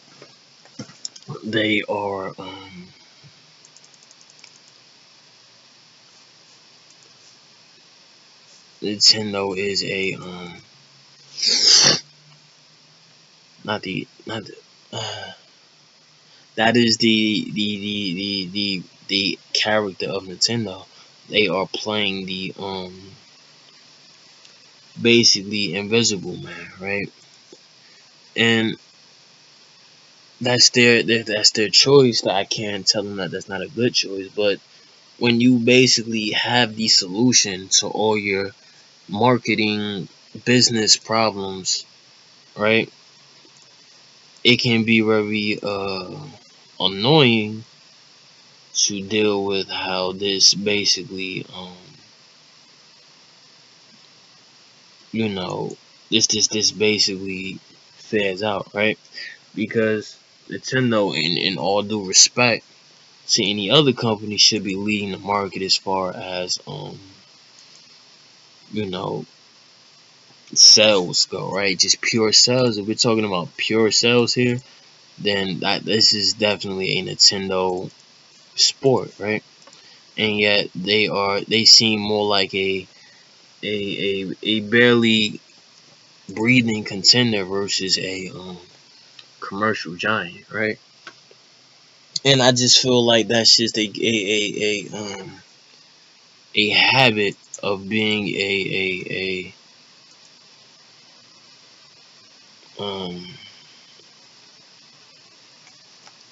[SPEAKER 1] they are Nintendo is a not the that is the character of Nintendo. They are playing the basically Invisible Man, right? And that's their choice. That I can't tell them that that's not a good choice. But when you basically have the solution to all your marketing business problems, right? It can be very annoying to deal with how this basically you know this basically fares out, right? Because Nintendo, in all due respect to any other company, should be leading the market as far as you know sales go, right? Just pure sales. If we're talking about pure sales here, then this is definitely a Nintendo sport, right? And yet they seem more like a barely breathing contender versus a commercial giant, right? And I just feel like that's just a habit of being a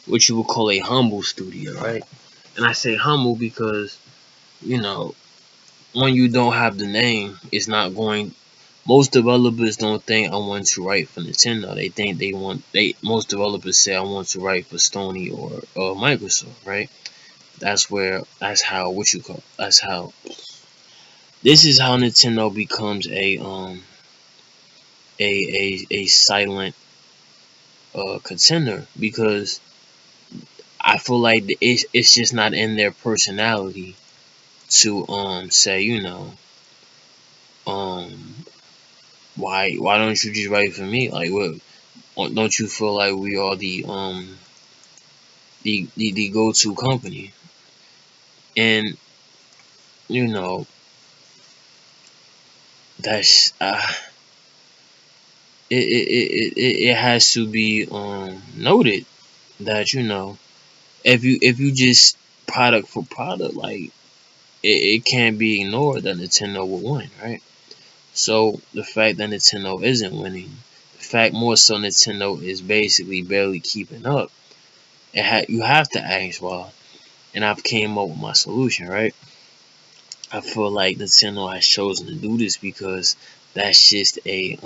[SPEAKER 1] what you would call a humble studio, right? And I say humble because, you know, when you don't have the name, it's not going. Most developers don't think I want to write for Nintendo. They think most developers say I want to write for Sony or Microsoft, right? That's how what you call that's how this is how Nintendo becomes a silent contender, because I feel like it's just not in their personality to say, you know, um why don't you just write for me? Like, what, don't you feel like we are the go to company? And you know, that's it has to be noted that, you know, if you just product for product, like it can't be ignored that Nintendo will win, right? So the fact that Nintendo isn't winning, the fact more so Nintendo is basically barely keeping up, you have to ask why. And I've came up with my solution, right? I feel like Nintendo has chosen to do this because that's just a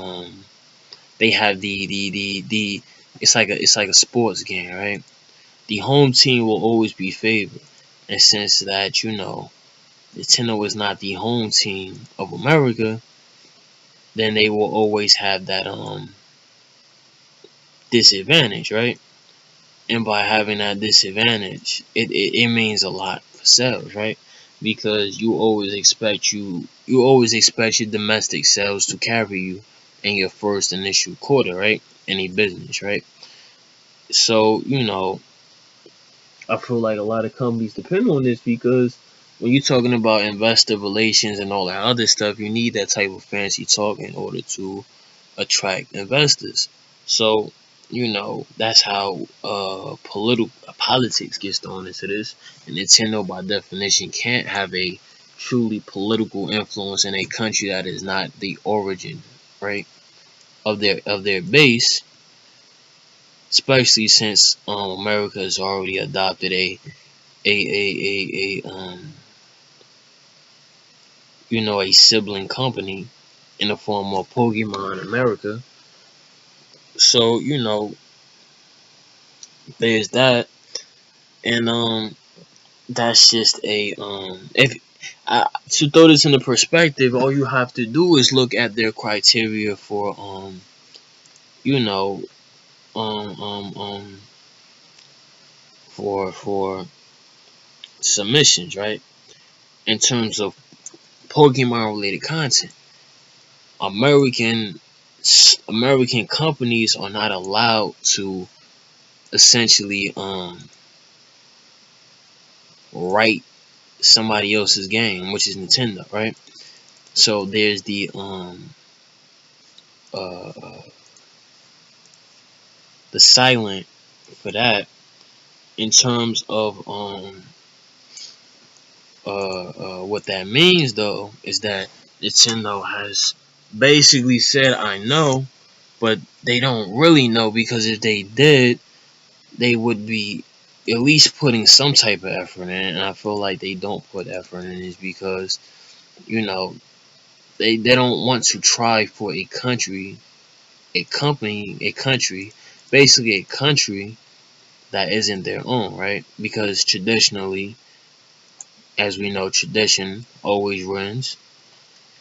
[SPEAKER 1] they have the it's like a sports game, right? The home team will always be favored, in the sense that, you know, Nintendo is not the home team of America, then they will always have that disadvantage, right? And by having that disadvantage, it means a lot for sales, right? Because you always expect your domestic sales to carry you in your first initial quarter, right? Any business, right? So, you know, I feel like a lot of companies depend on this because when you're talking about investor relations and all that other stuff, you need that type of fancy talk in order to attract investors. So, you know, that's how political politics gets thrown into this. And Nintendo, by definition, can't have a truly political influence in a country that is not the origin, right? of their base, especially since America has already adopted a a sibling company in the form of Pokemon America. So there's that, and that's just a if to throw this into perspective, all you have to do is look at their criteria for you know um um um for submissions, right? In terms of Pokemon related content, American American companies are not allowed to essentially write somebody else's game, which is Nintendo, right? So there's uh, uh the silent for that. In terms of what that means though is that Nintendo has basically said I know, but they don't really know, because if they did, they would be at least putting some type of effort in it. And I feel like they don't put effort in it because you know they don't want to try for a country, basically a country that isn't their own, right? Because traditionally, as we know, tradition always wins.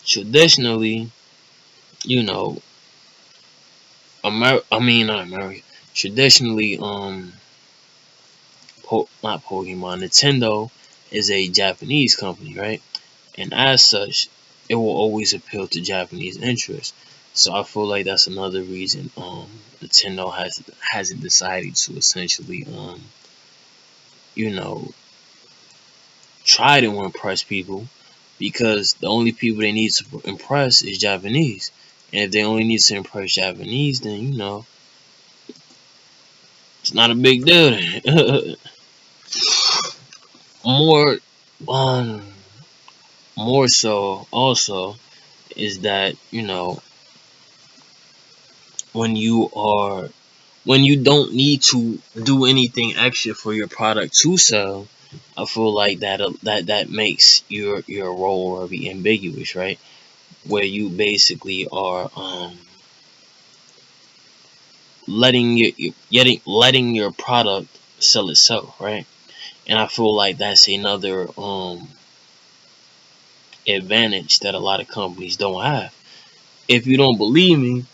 [SPEAKER 1] Traditionally, you know, I mean not America. Traditionally, not Pokemon. Nintendo is a Japanese company, right? And as such, it will always appeal to Japanese interests. So I feel like that's another reason Nintendo hasn't decided to essentially you know try to impress people, because the only people they need to impress is Japanese. And if they only need to impress Japanese, then it's not a big deal. more um more so also is that when you are when you don't need to do anything extra for your product to sell, I feel like that makes your role very ambiguous, right? Where you basically are letting your product sell itself, right? And I feel like that's another advantage that a lot of companies don't have. If you don't believe me,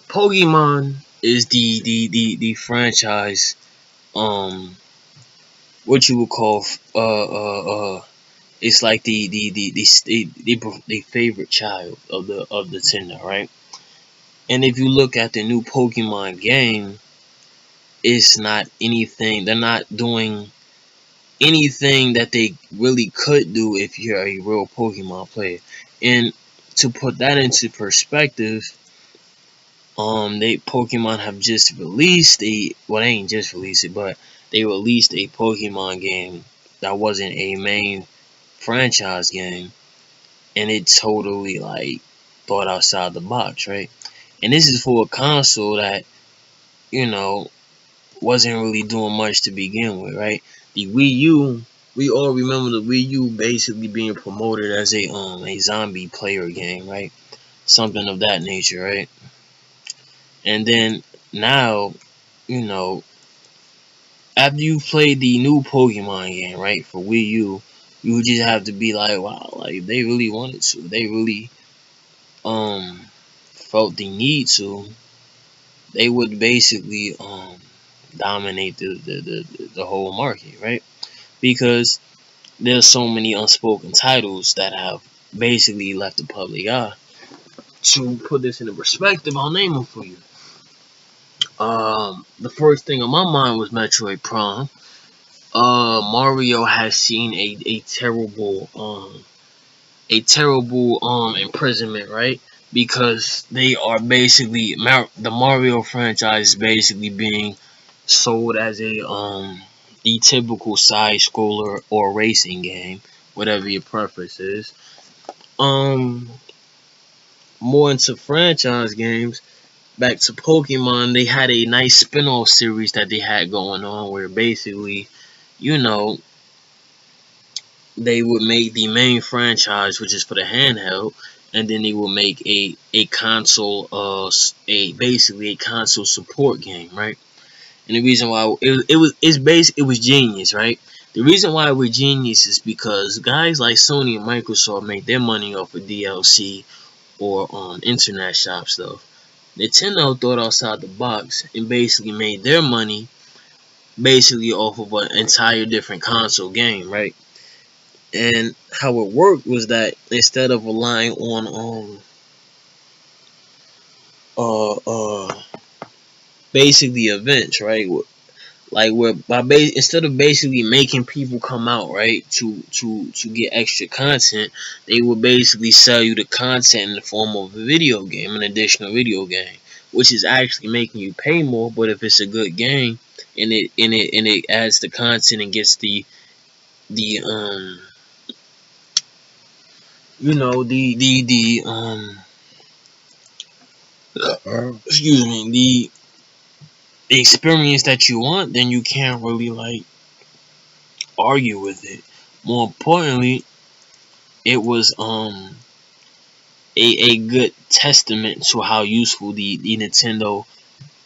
[SPEAKER 1] Pokemon is the franchise, what you would call it's like the favorite child of the Nintendo, right? And if you look at the new Pokemon game, it's not anything. They're not doing anything that they really could do if you're a real Pokemon player. And to put that into perspective, they Pokemon have just released they ain't just released it, but they released a Pokemon game that wasn't a main franchise game, and it totally like thought outside the box, right? And this is for a console that you know wasn't really doing much to begin with, right? The Wii U, we all remember the Wii U basically being promoted as a zombie player game, right? Something of that nature, right? And then now, you know, after you play the new Pokemon game, right, for Wii U, you just have to be like, wow, like if they really wanted to, they really um felt the need to, they would basically dominate the whole market, right? Because there's so many unspoken titles that have basically left the public eye. To put this into perspective, I'll name them for you. The first thing on my mind was Metroid Prime. Mario has seen a terrible imprisonment, right? Because they are basically the Mario franchise is basically being sold as the typical side scroller or racing game, whatever your preference is. Um more into franchise games, back to Pokemon, they had a nice spin-off series that they had going on where basically, you know, they would make the main franchise, which is for the handheld, and then they would make a console, a basically a console support game, right? And the reason why it was genius, right? The reason why it was genius is because guys like Sony and Microsoft make their money off of DLC or internet shop stuff. Nintendo thought outside the box and basically made their money basically off of an entire different console game, right? And how it worked was that instead of relying on uh uh basically events, right? Like where instead of basically making people come out, right, to get extra content, they would basically sell you the content in the form of a video game, an additional video game, which is actually making you pay more. But if it's a good game and it adds the content and gets the you know excuse me, the experience that you want, then you can't really like argue with it. More importantly, it was a good testament to how useful the Nintendo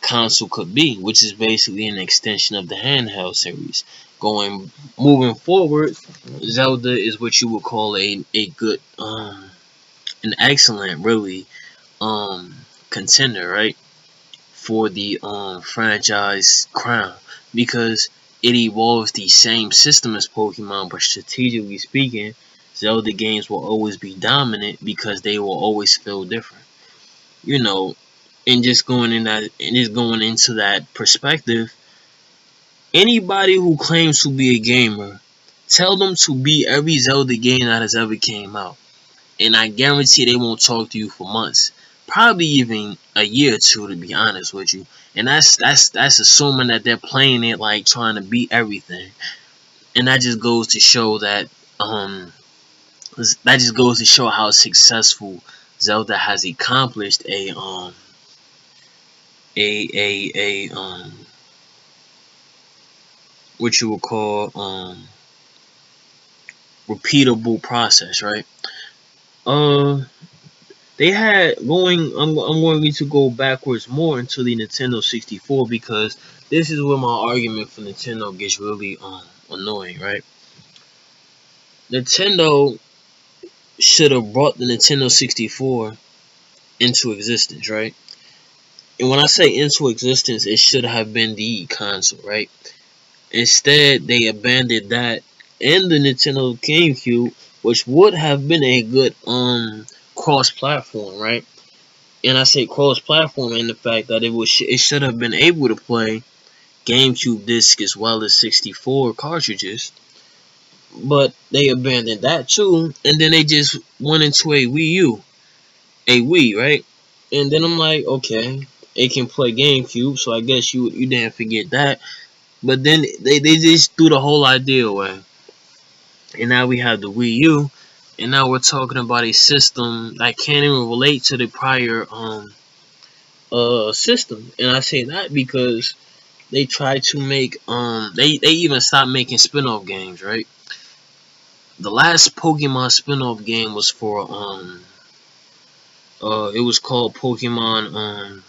[SPEAKER 1] console could be, which is basically an extension of the handheld series. Moving forward, Zelda is what you would call a good an excellent really contender, right? For the franchise crown, because it evolves the same system as Pokemon, but strategically speaking, Zelda games will always be dominant because they will always feel different. You know, and just going into that perspective, anybody who claims to be a gamer, tell them to beat every Zelda game that has ever came out, and I guarantee they won't talk to you for months, probably even a year or two, to be honest with you. And that's assuming that they're playing it like trying to beat everything, and that just goes to show how successful Zelda has accomplished a what you would call repeatable process, right? Uh, they had going. I'm going to go backwards more into the Nintendo 64 because this is where my argument for Nintendo gets really annoying, right? Nintendo should have brought the Nintendo 64 into existence, right? And when I say into existence, it should have been the console, right? Instead, they abandoned that and the Nintendo GameCube, which would have been a good cross-platform, right? And I say cross-platform in the fact that it should have been able to play GameCube disc as well as 64 cartridges, but they abandoned that too, and then they just went into a Wii, right? And then I'm like, okay, it can play GameCube, so I guess you didn't forget that. But then they just threw the whole idea away, and now we have the Wii U, and now we're talking about a system that can't even relate to the prior system. And I say that because they try to make they even stopped making spin-off games, right? The last Pokemon spin-off game was for it was called Pokemon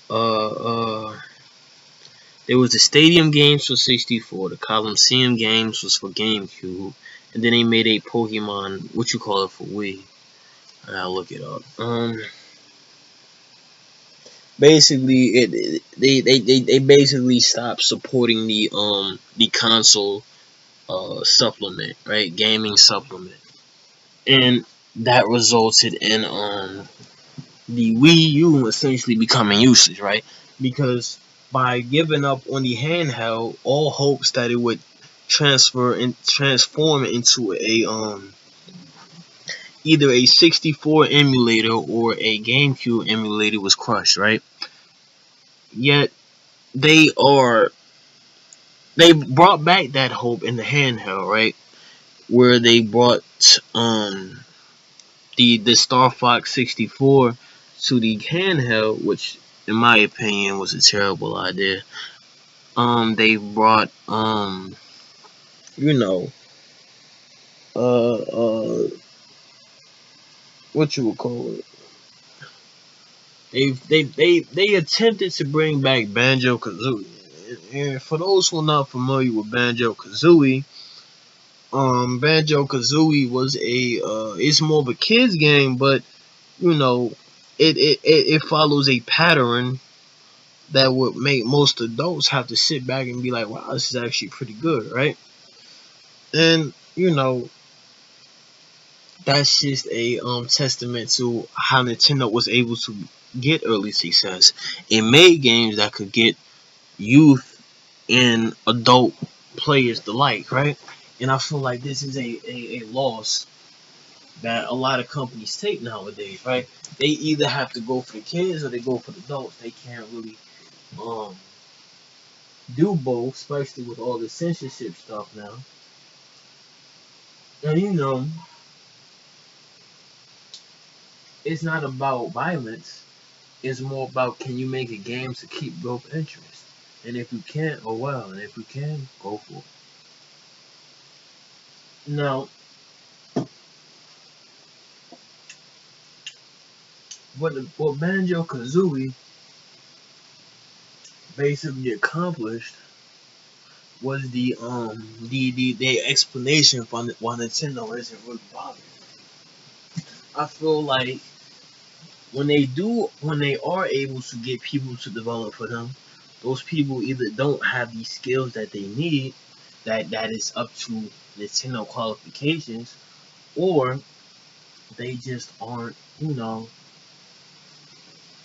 [SPEAKER 1] uh uh there was the Stadium games for 64, the Coliseum games was for GameCube, and then they made a Pokemon, what you call it, for Wii. I'll look it up. Basically they basically stopped supporting the console supplement, right? Gaming supplement. And that resulted in the Wii U essentially becoming useless, right? Because by giving up on the handheld, all hopes that it would transform into a either a 64 emulator or a GameCube emulator was crushed, right? Yet they are they brought back that hope in the handheld, right? Where they brought the Star Fox 64 to the handheld, which in my opinion was a terrible idea. They brought you know uh uh what you would call it. They attempted to bring back Banjo Kazooie. And for those who are not familiar with Banjo Kazooie, Banjo Kazooie was it's more of a kids game, but you know, it follows a pattern that would make most adults have to sit back and be like, wow, this is actually pretty good, right? And that's just a testament to how Nintendo was able to get early success. It made games that could get youth and adult players alike, right? And I feel like this is a loss that a lot of companies take nowadays, right? They either have to go for the kids or they go for the adults. They can't really um do both, especially with all the censorship stuff now. And it's not about violence. It's more about, can you make a game to keep both interests? And if you can't, oh well. And if you can, go for it. Now, what Banjo Kazooie basically accomplished was the explanation for why Nintendo isn't really bothered. I feel like when they are able to get people to develop for them, those people either don't have the skills that they need, that is up to Nintendo qualifications, or they just aren't,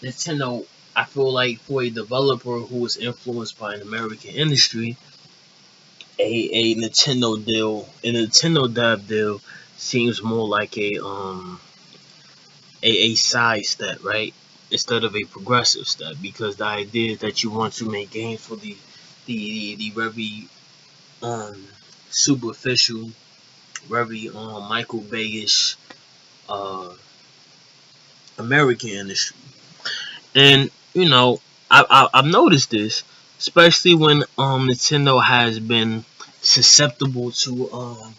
[SPEAKER 1] Nintendo. I feel like for a developer who was influenced by an American industry, a Nintendo dev deal seems more like a side step, right? Instead of a progressive step, because the idea is that you want to make games for the very um superficial, very Michael Bay-ish uh American industry. And I've noticed this, especially when Nintendo has been susceptible to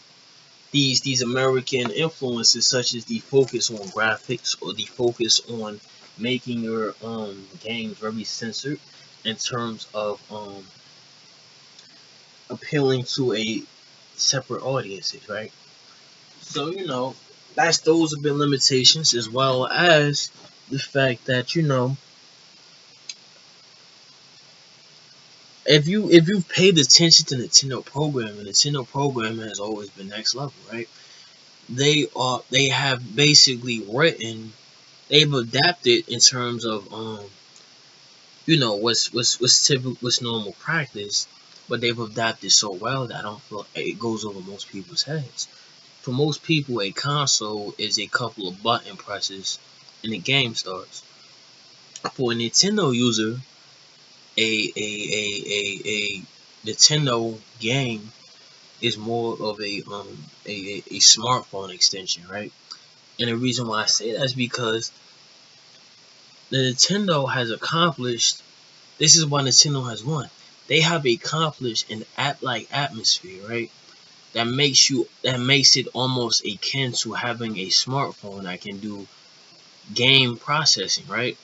[SPEAKER 1] these American influences, such as the focus on graphics or the focus on making your games very censored in terms of appealing to a separate audiences, right? So that's those have been limitations, as well as the fact that if you've paid attention to Nintendo programming, Nintendo programming has always been next level, right? They have basically written, they've adapted in terms of what's normal practice, but they've adapted so well that I don't feel it goes over most people's heads. For most people, a console is a couple of button presses and the game starts. For a Nintendo user, a Nintendo game is more of a smartphone extension, right? And the reason why I say that is because the Nintendo has accomplished. This is why Nintendo has won. They have accomplished an app-like atmosphere, right? That makes it almost akin to having a smartphone that can do game processing, right?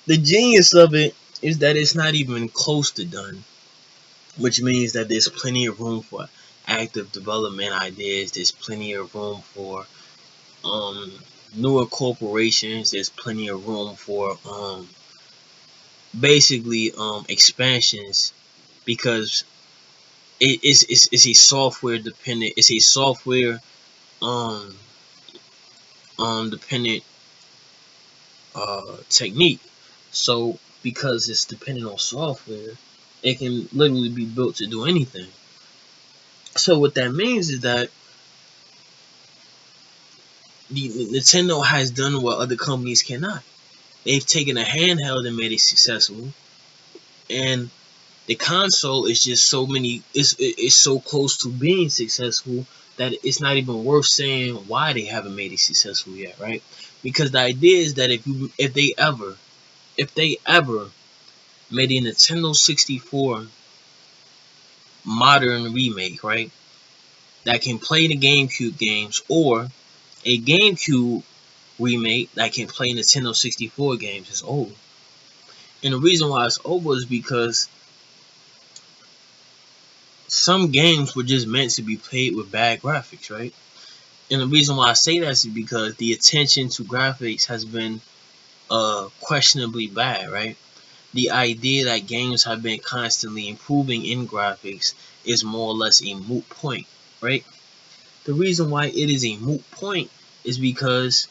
[SPEAKER 1] The genius of it is that it's not even close to done, which means that there's plenty of room for active development ideas. There's plenty of room for um, newer corporations. There's plenty of room for basically expansions, because it's a software dependent. It's a software um dependent technique. So because it's dependent on software, it can literally be built to do anything. So what that means is that the Nintendo has done what other companies cannot. They've taken a handheld and made it successful, and The console is just so many. It's so close to being successful that it's not even worth saying why they haven't made it successful yet, right? Because the idea is that if they ever made a Nintendo 64 modern remake, right, that can play the GameCube games, or a GameCube remake that can play Nintendo 64 games, is over. And the reason why it's over is because some games were just meant to be played with bad graphics, right? And the reason why I say that is because the attention to graphics has been questionably bad, right? The idea that games have been constantly improving in graphics is more or less a moot point, right? The reason why it is a moot point is because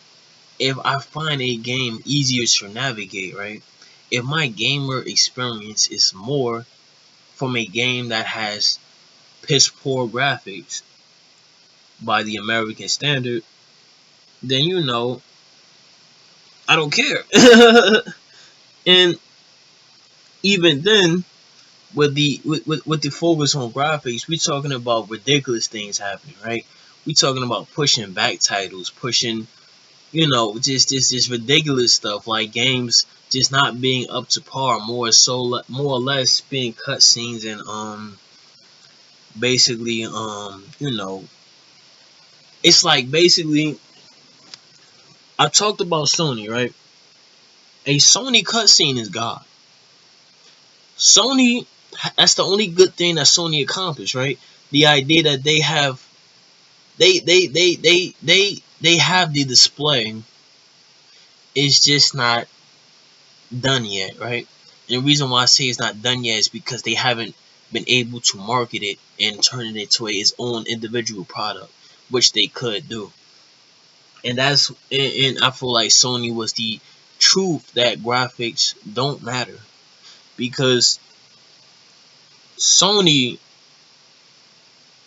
[SPEAKER 1] if I find a game easier to navigate, right? If my gamer experience is more from a game that has piss poor graphics by the American standard, then I don't care. And even then, with the focus on graphics, we're talking about ridiculous things happening, right? We're talking about pushing back titles, pushing just ridiculous stuff like games just not being up to par, more or less being cutscenes and basically it's like basically I talked about Sony, right? A Sony cutscene is God. Sony, that's the only good thing that Sony accomplished, right? The idea that they have the display is just not done yet, right? And the reason why I say it's not done yet is because they haven't been able to market it and turn it into its own individual product, which they could do. And I feel like Sony was the truth that graphics don't matter, because Sony,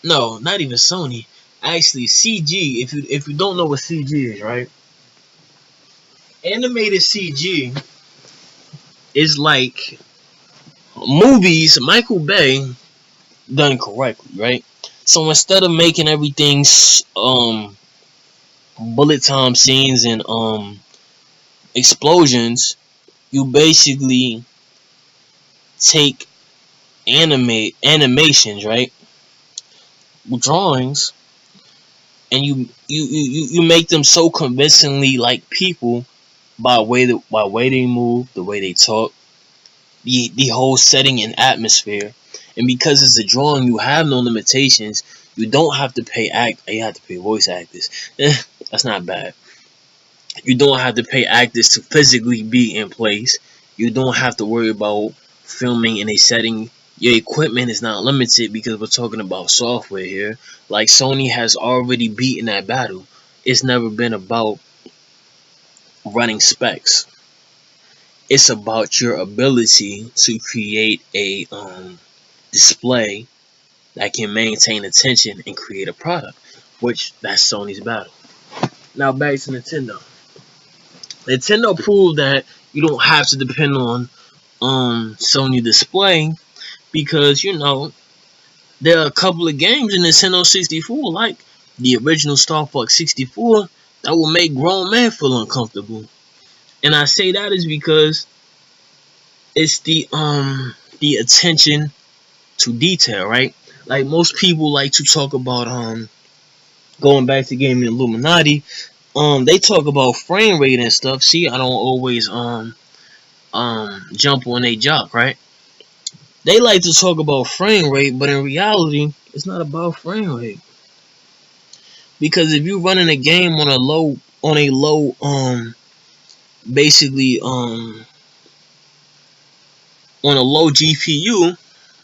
[SPEAKER 1] no, not even Sony, actually CG. If you don't know what CG is, right? Animated CG is like movies Michael Bay done correctly, right? So instead of making everything bullet time scenes and explosions, you basically take animations, right? Drawings, and you make them so convincingly like people by way they move, the way they talk, the whole setting and atmosphere. And because it's a drawing, you have no limitations. You don't have to pay you have to pay voice actors. That's not bad. You don't have to pay actors to physically be in place. You don't have to worry about filming in a setting. Your equipment is not limited because we're talking about software here. Like Sony has already beaten that battle. It's never been about running specs. It's about your ability to create a display that can maintain attention and create a product, which that's Sony's battle. Now back to Nintendo. Nintendo proved that you don't have to depend on Sony display, because there are a couple of games in Nintendo 64, like the original Star Fox 64, that will make grown men feel uncomfortable. And I say that is because it's the attention to detail, right? Like most people like to talk about going back to gaming Illuminati, they talk about frame rate and stuff. See, I don't always jump on a jock, right? They like to talk about frame rate, but in reality, it's not about frame rate. Because if you're running a game on a low basically on a low GPU,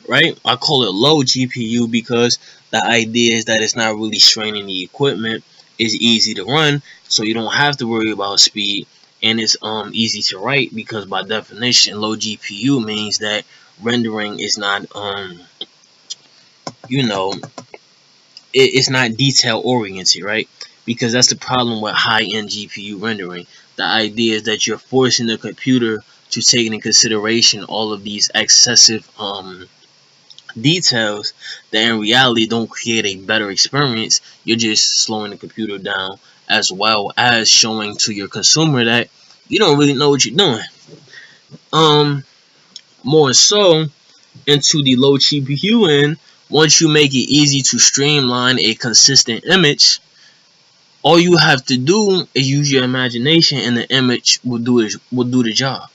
[SPEAKER 1] right? I call it low GPU because the idea is that it's not really straining the equipment. It's easy to run, so you don't have to worry about speed, and it's easy to write because by definition, low GPU means that rendering is not it's not detail oriented, right? Because that's the problem with high-end GPU rendering. The idea is that you're forcing the computer to take into consideration all of these excessive details that in reality don't create a better experience. You're just slowing the computer down, as well as showing to your consumer that you don't really know what you're doing. More so into the low GPU end, once you make it easy to streamline a consistent image, all you have to do is use your imagination and the image will do the job.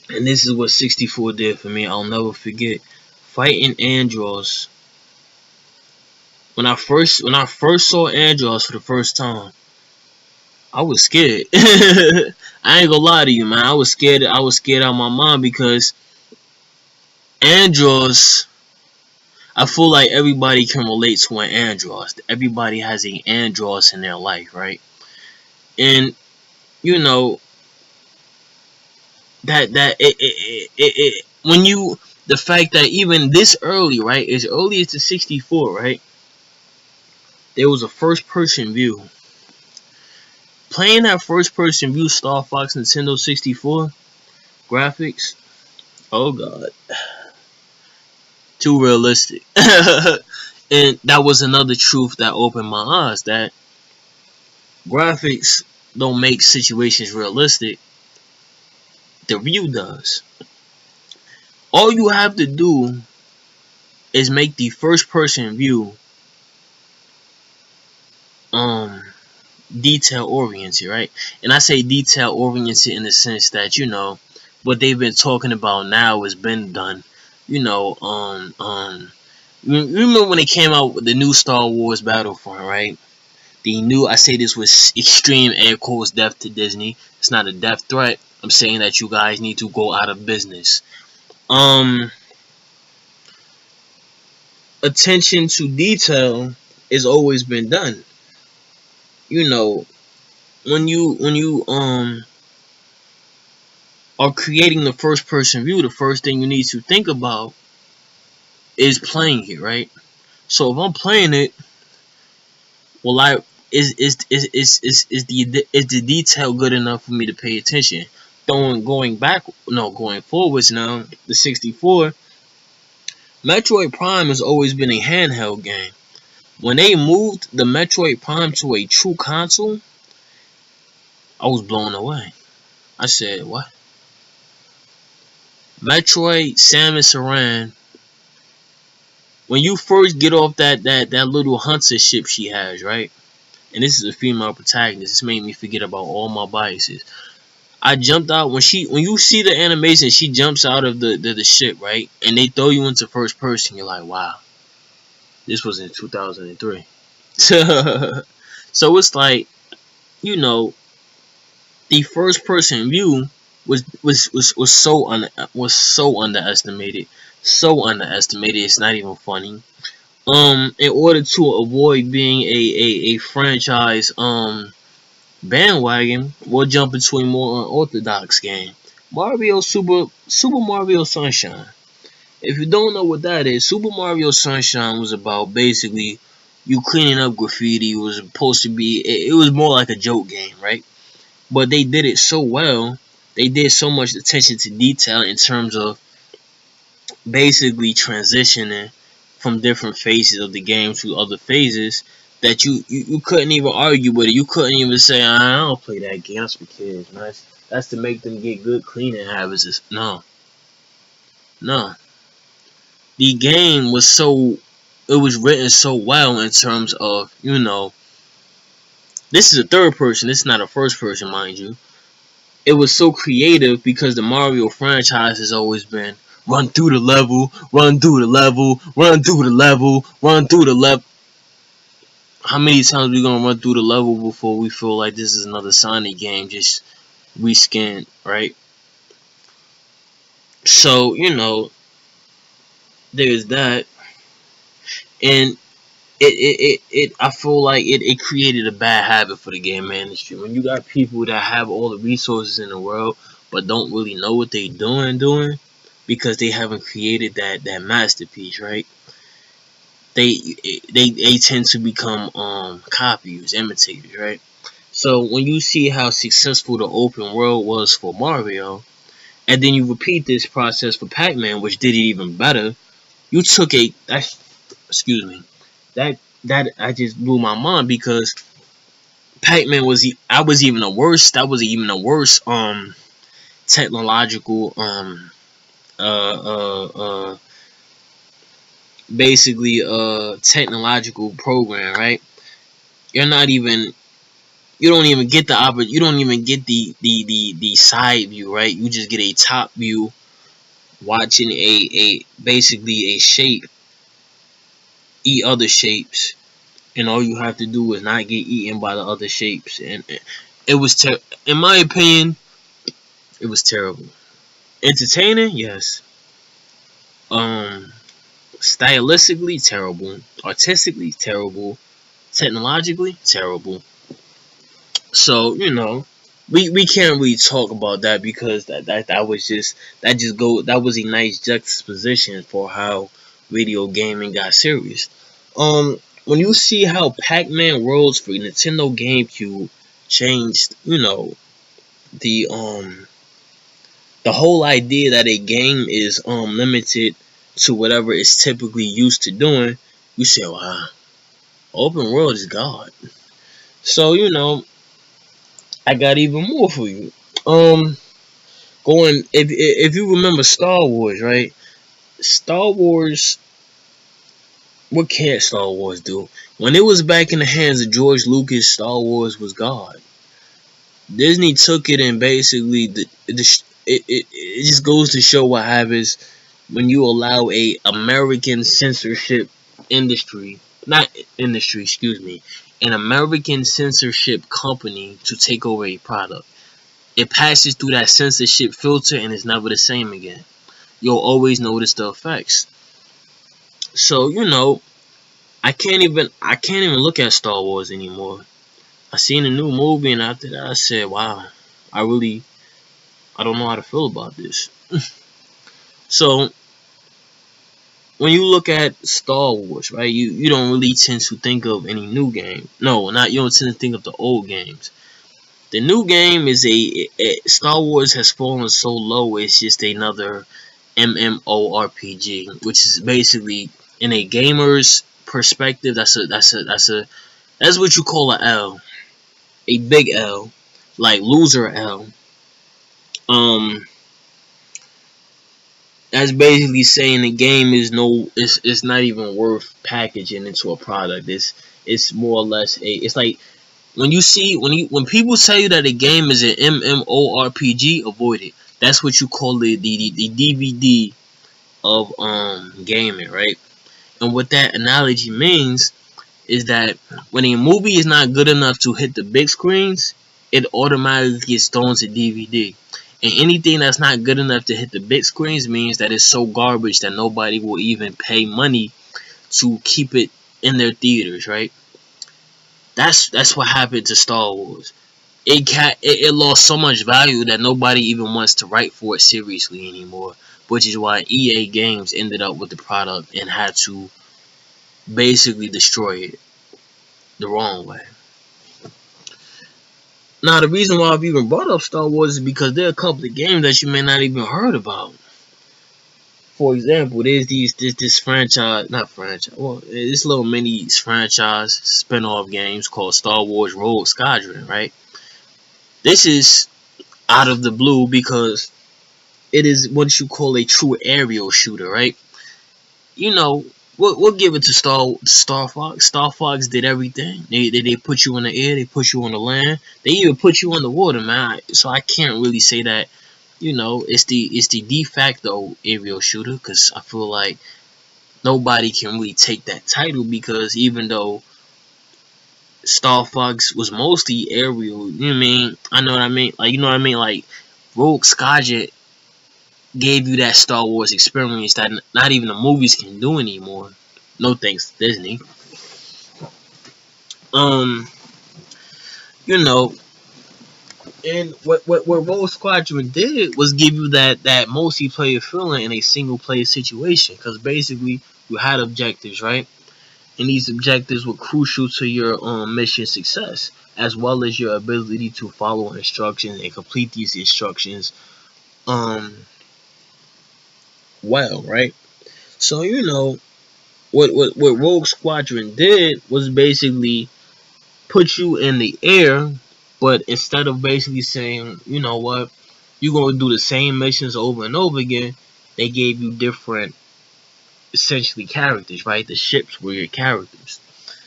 [SPEAKER 1] And this is what 64 did for me. I'll never forget fighting Andros. When I first saw Andros for the first time, I was scared. I ain't gonna lie to you, man. I was scared out of my mind because Andros, I feel like everybody can relate to an Andros. Everybody has an Andros in their life, right? And you know that when you, the fact that even this early, right, as early as the 64, right, there was a first person view. Playing that first person view Star Fox Nintendo 64 graphics, oh god, too realistic. And that was another truth that opened my eyes, that graphics don't make situations realistic. The view does. All you have to do is make the first person view detail oriented, right? And I say detail oriented in the sense that, you know, what they've been talking about now has been done. You know, remember when they came out with the new Star Wars Battlefront, right? The new, I say this with extreme air quotes, death to Disney. It's not a death threat. I'm saying that you guys need to go out of business. Attention to detail has always been done. You know, when you are creating the first person view, the first thing you need to think about is playing it, right? So if I'm playing it, well, is the detail good enough for me to pay attention? Going forwards now, the 64, Metroid Prime has always been a handheld game. When they moved the Metroid Prime to a true console, I was blown away. I said, what? Metroid Samus Aran, when you first get off that little hunter ship she has, right? And this is a female protagonist. This made me forget about all my biases. I jumped out when you see the animation, she jumps out of the ship, right? And they throw you into first person. You're like, wow, this was in 2003. So it's like, you know, the first person view was so underestimated. So underestimated, it's not even funny. In order to avoid being a franchise bandwagon, we'll jump into a more unorthodox game. Super Mario Sunshine. If you don't know what that is, Super Mario Sunshine was about basically you cleaning up graffiti. It was supposed to be, it was more like a joke game, right? But they did it so well. They did so much attention to detail in terms of basically transitioning from different phases of the game to other phases that you couldn't even argue with it. You couldn't even say, I don't play that game. That's for kids, man. That's to make them get good cleaning habits. No. The game was it was written so well in terms of, you know, this is a third person. This is not a first person, mind you. It was so creative because the Mario franchise has always been run through the level, run through the level, run through the level, run through the level. How many times we gonna run through the level before we feel like this is another Sonic game, just reskinned, right? So, you know, there's that. And I feel like it created a bad habit for the game industry. When you got people that have all the resources in the world but don't really know what they doing because they haven't created that masterpiece, right? They tend to become copiers, imitators, right? So when you see how successful the open world was for Mario, and then you repeat this process for Pac-Man, which did it even better, you took excuse me, that I just blew my mind because Pac-Man I was even a worse. That was even a worse technological uh uh basically technological program, right? You're not even you don't even get you don't even get the side view, right? You just get a top view watching a basically a shape eat other shapes, and all you have to do is not get eaten by the other shapes. And it was in my opinion, it was terrible. Entertaining, yes. Um, stylistically terrible, artistically terrible, technologically terrible. So we can't really talk about that because that was just that was a nice juxtaposition for how video gaming got serious. When you see how Pac-Man Worlds for Nintendo GameCube changed, the the whole idea that a game is limited to whatever it's typically used to doing, you say, wow, open world is God. So I got even more for you. Going if you remember Star Wars, right? Star Wars, what can't Star Wars do? When it was back in the hands of George Lucas, Star Wars was God. Disney took it and basically it just goes to show what happens when you allow a American censorship industry, not industry, excuse me, an American censorship company to take over a product. It passes through that censorship filter and it's never the same again. You'll always notice the effects. So I can't even look at Star Wars anymore. I seen a new movie and after that I said, wow, I don't know how to feel about this. So when you look at Star Wars, right, you don't really tend to think of any new game. No, not you don't tend to think of the old games. The new game is Star Wars has fallen so low. It's just another MMORPG, which is basically in a gamer's perspective. That's what you call a L, a big L, like loser L. Um, that's basically saying the game is it's not even worth packaging into a product. It's more or less it's like when people tell you that a game is an MMORPG, avoid it. That's what you call the DVD of gaming, right? And what that analogy means is that when a movie is not good enough to hit the big screens, it automatically gets thrown to DVD. And anything that's not good enough to hit the big screens means that it's so garbage that nobody will even pay money to keep it in their theaters, right? That's what happened to Star Wars. It lost so much value that nobody even wants to write for it seriously anymore, which is why EA Games ended up with the product and had to basically destroy it the wrong way. Now, the reason why I've even brought up Star Wars is because there are a couple of games that you may not even heard about. For example, there's this franchise, not franchise, well, this little mini franchise spin-off games called Star Wars Rogue Squadron, right? This is out of the blue because it is what you call a true aerial shooter, right? We'll give it to Star Fox. Star Fox did everything. They put you in the air, they put you on the land, they even put you on the water, man. So I can't really say that, it's the de facto aerial shooter because I feel like nobody can really take that title because even though Star Fox was mostly aerial, you know what I mean? I know what I mean. Like, you know what I mean? Like, Rogue Squadron gave you that Star Wars experience that not even the movies can do anymore. No thanks to Disney. Um, you know, and what Rogue Squadron did was give you that multiplayer feeling in a single player situation. Because basically, you had objectives, right? and these objectives were crucial to your mission success, as well as your ability to follow instructions and complete these instructions um well, right? So what Rogue Squadron did was basically put you in the air, but instead of basically saying, you know what, you're gonna do the same missions over and over again, they gave you different essentially characters, right? The ships were your characters.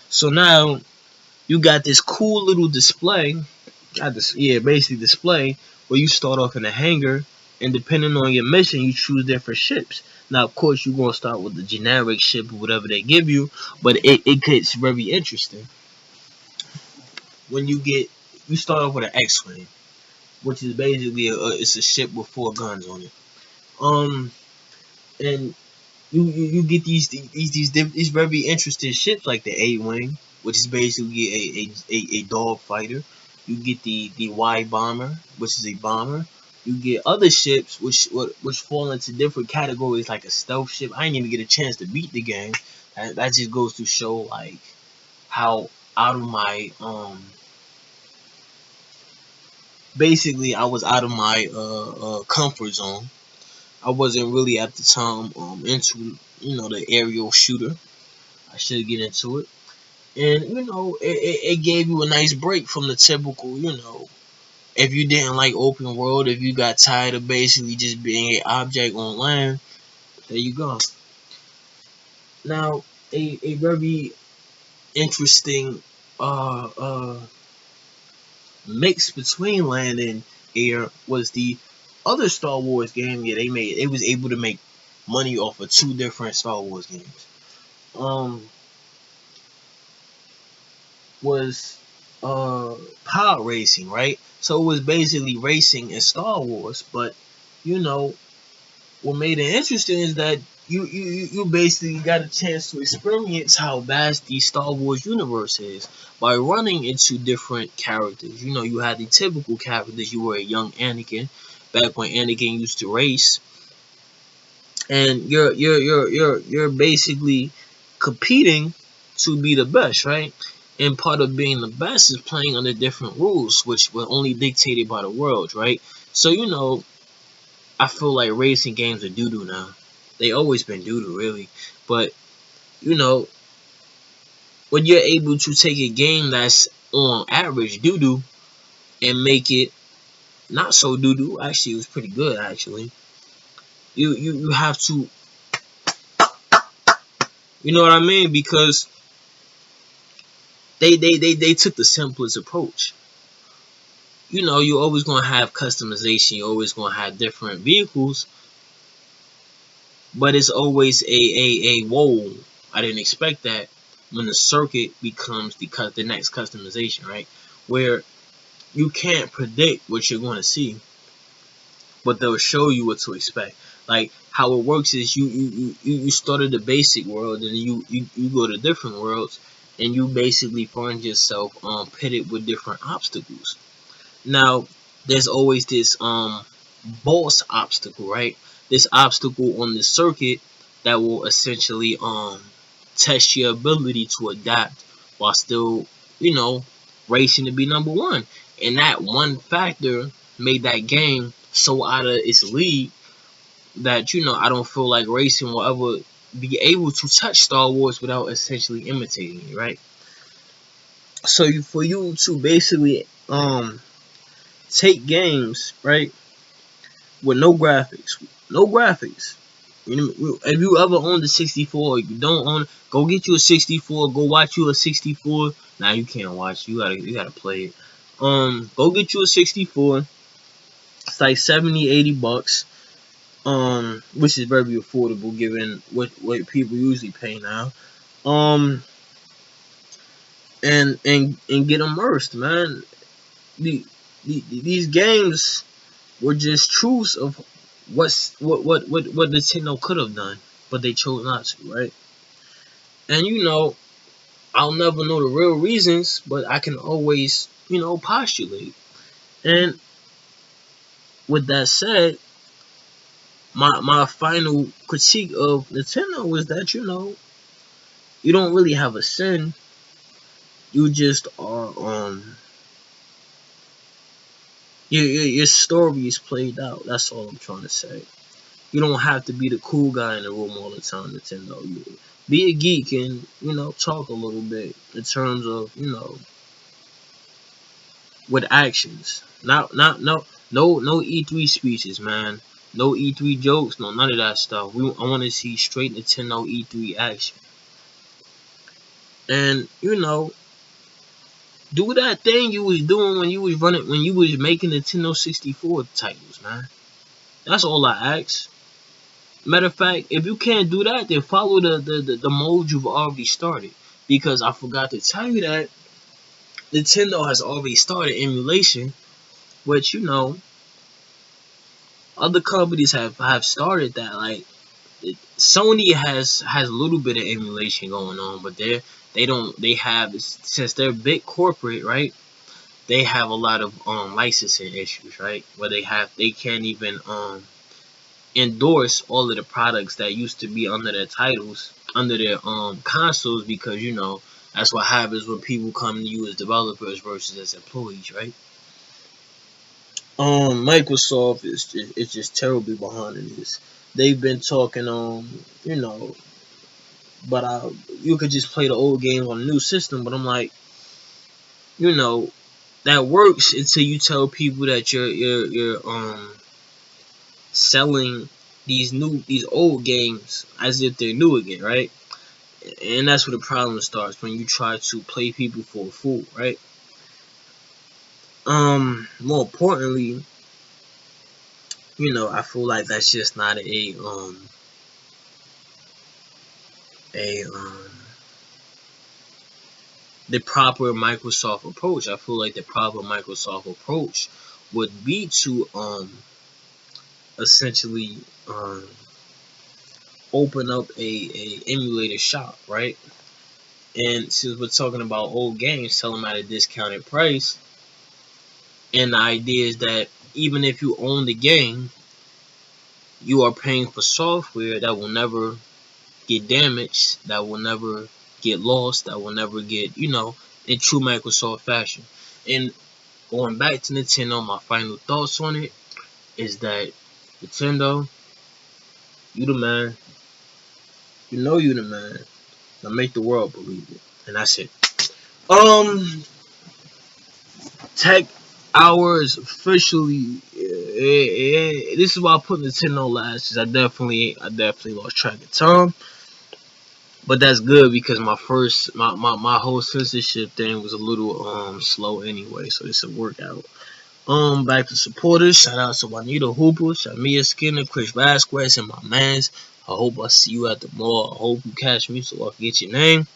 [SPEAKER 1] So now you got this cool little display, got this basically display where you start off in a hangar, and depending on your mission, you choose different ships. Now, of course, you're gonna start with the generic ship or whatever they give you, but it gets very interesting when you start off with an X-wing, which is basically it's a ship with 4 guns on it. And you get these very interesting ships like the A-wing, which is basically a dog fighter. You get the Y bomber, which is a bomber. You get other ships which fall into different categories like a stealth ship. I didn't even get a chance to beat the game. That just goes to show like how out of my basically I was out of my comfort zone. I wasn't really at the time into the aerial shooter. I should get into it, and it gave you a nice break from the typical. If you didn't like open world, if you got tired of basically just being an object on land, there you go. Now, a very interesting mix between land and air was the other Star Wars game. Yeah, they was able to make money off of 2 different Star Wars games. Was pod racing, right? So it was basically racing in Star Wars, but you know what made it interesting is that you basically got a chance to experience how vast the Star Wars universe is by running into different characters. You had the typical characters. You were a young Anakin back when Anakin used to race, and you're basically competing to be the best, right? And part of being the best is playing under different rules, which were only dictated by the world, right? So I feel like racing games are doo doo now. They always been doo doo, really. But you know, when you're able to take a game that's on average doo doo and make it not so doo doo, actually it was pretty good. Actually, you have to, you know what I mean? Because they took the simplest approach. You always gonna have customization. You're always gonna have different vehicles, but it's always a whoa. I didn't expect that when the circuit becomes the next customization, right? Where you can't predict what you're gonna see, but they'll show you what to expect. Like how it works is you started the basic world and you go to different worlds and you basically find yourself pitted with different obstacles. Now, there's always this boss obstacle, right? This obstacle on the circuit that will essentially test your ability to adapt while still, you know, racing to be number one. And that one factor made that game so out of its league that I don't feel like racing will ever be able to touch Star Wars without essentially imitating it, right? So for you to basically take games, right, with no graphics, no graphics. If you ever owned a 64, if you don't own, go get you a 64. Go watch you a 64. Nah, you can't watch. You gotta play it. Go get you a 64. It's like 70, $80. Which is very affordable given what people usually pay now. Um, and get immersed, man. These games were just truths of what Nintendo could have done, but they chose not to, right? And I'll never know the real reasons, but I can always, postulate. And with that said, my final critique of Nintendo was that You don't really have a sin. You just are your story is played out. That's all I'm trying to say. You don't have to be the cool guy in the room all the time, Nintendo. You be a geek and talk a little bit in terms of with actions. No E3 speeches, man. No E3 jokes, no none of that stuff. I want to see straight Nintendo E3 action. And do that thing you was doing when you was making Nintendo 64 titles, man. That's all I ask. Matter of fact, if you can't do that, then follow the mode you've already started. Because I forgot to tell you that Nintendo has already started emulation, which other companies have started that. Like Sony has a little bit of emulation going on, but they have, since they're big corporate, right? They have a lot of licensing issues, right? Where they can't even endorse all of the products that used to be under their titles, under their consoles, because that's what happens when people come to you as developers versus as employees, right? Microsoft is just terribly behind in this. They've been talking but you could just play the old games on a new system. But I'm like, that works until you tell people that you're selling these old games as if they're new again, right? And that's where the problem starts, when you try to play people for a fool, right? More importantly, I feel like that's just not a the proper Microsoft approach. I feel like the proper Microsoft approach would be to essentially open up a emulator shop, right? And since we're talking about old games, sell them at a discounted price. And the idea is that even if you own the game, you are paying for software that will never get damaged, that will never get lost, that will never get, in true Microsoft fashion. And going back to Nintendo, my final thoughts on it is that Nintendo, you the man. You the man. Now make the world believe it. And that's it. Tech Hours officially. This is why I put Nintendo last. Cause I definitely lost track of time. But that's good because my whole censorship thing was a little slow anyway, so this will work out. Back to supporters. Shout out to Juanita Hooper, Shamia Skinner, Chris Vasquez, and my mans. I hope I see you at the mall. I hope you catch me so I can get your name.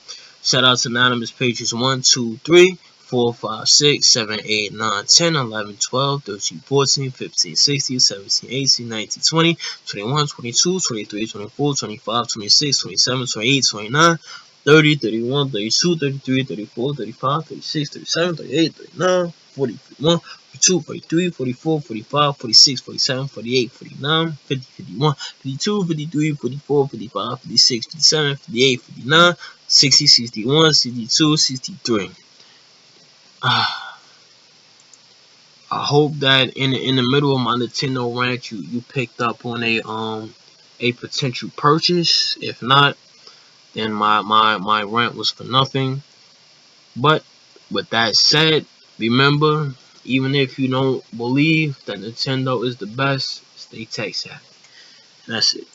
[SPEAKER 1] Shout out to Anonymous Patriots 1, 2, 3, 4, 5, 6, 7, 8, 9, 10, 11, 12, 13, 14, 15, 16, 17, 18, 19, 20, 21, 22, 23, 24, 25, 26, 27, 28, 29, 30, 31, 32, 33, 34, 35, 36, 37, 38, 39, 40, 41, 42, 43, 44, 45, 46, 47, 48, 49, 50, 51, 52, 53, 44, 55, 56, 57, 58, 59, 60, 61, 62, 63. I hope that in the middle of my Nintendo rant, you picked up on a potential purchase. If not, then my rant was for nothing. But with that said, remember, even if you don't believe that Nintendo is the best, stay tech savvy. That's it.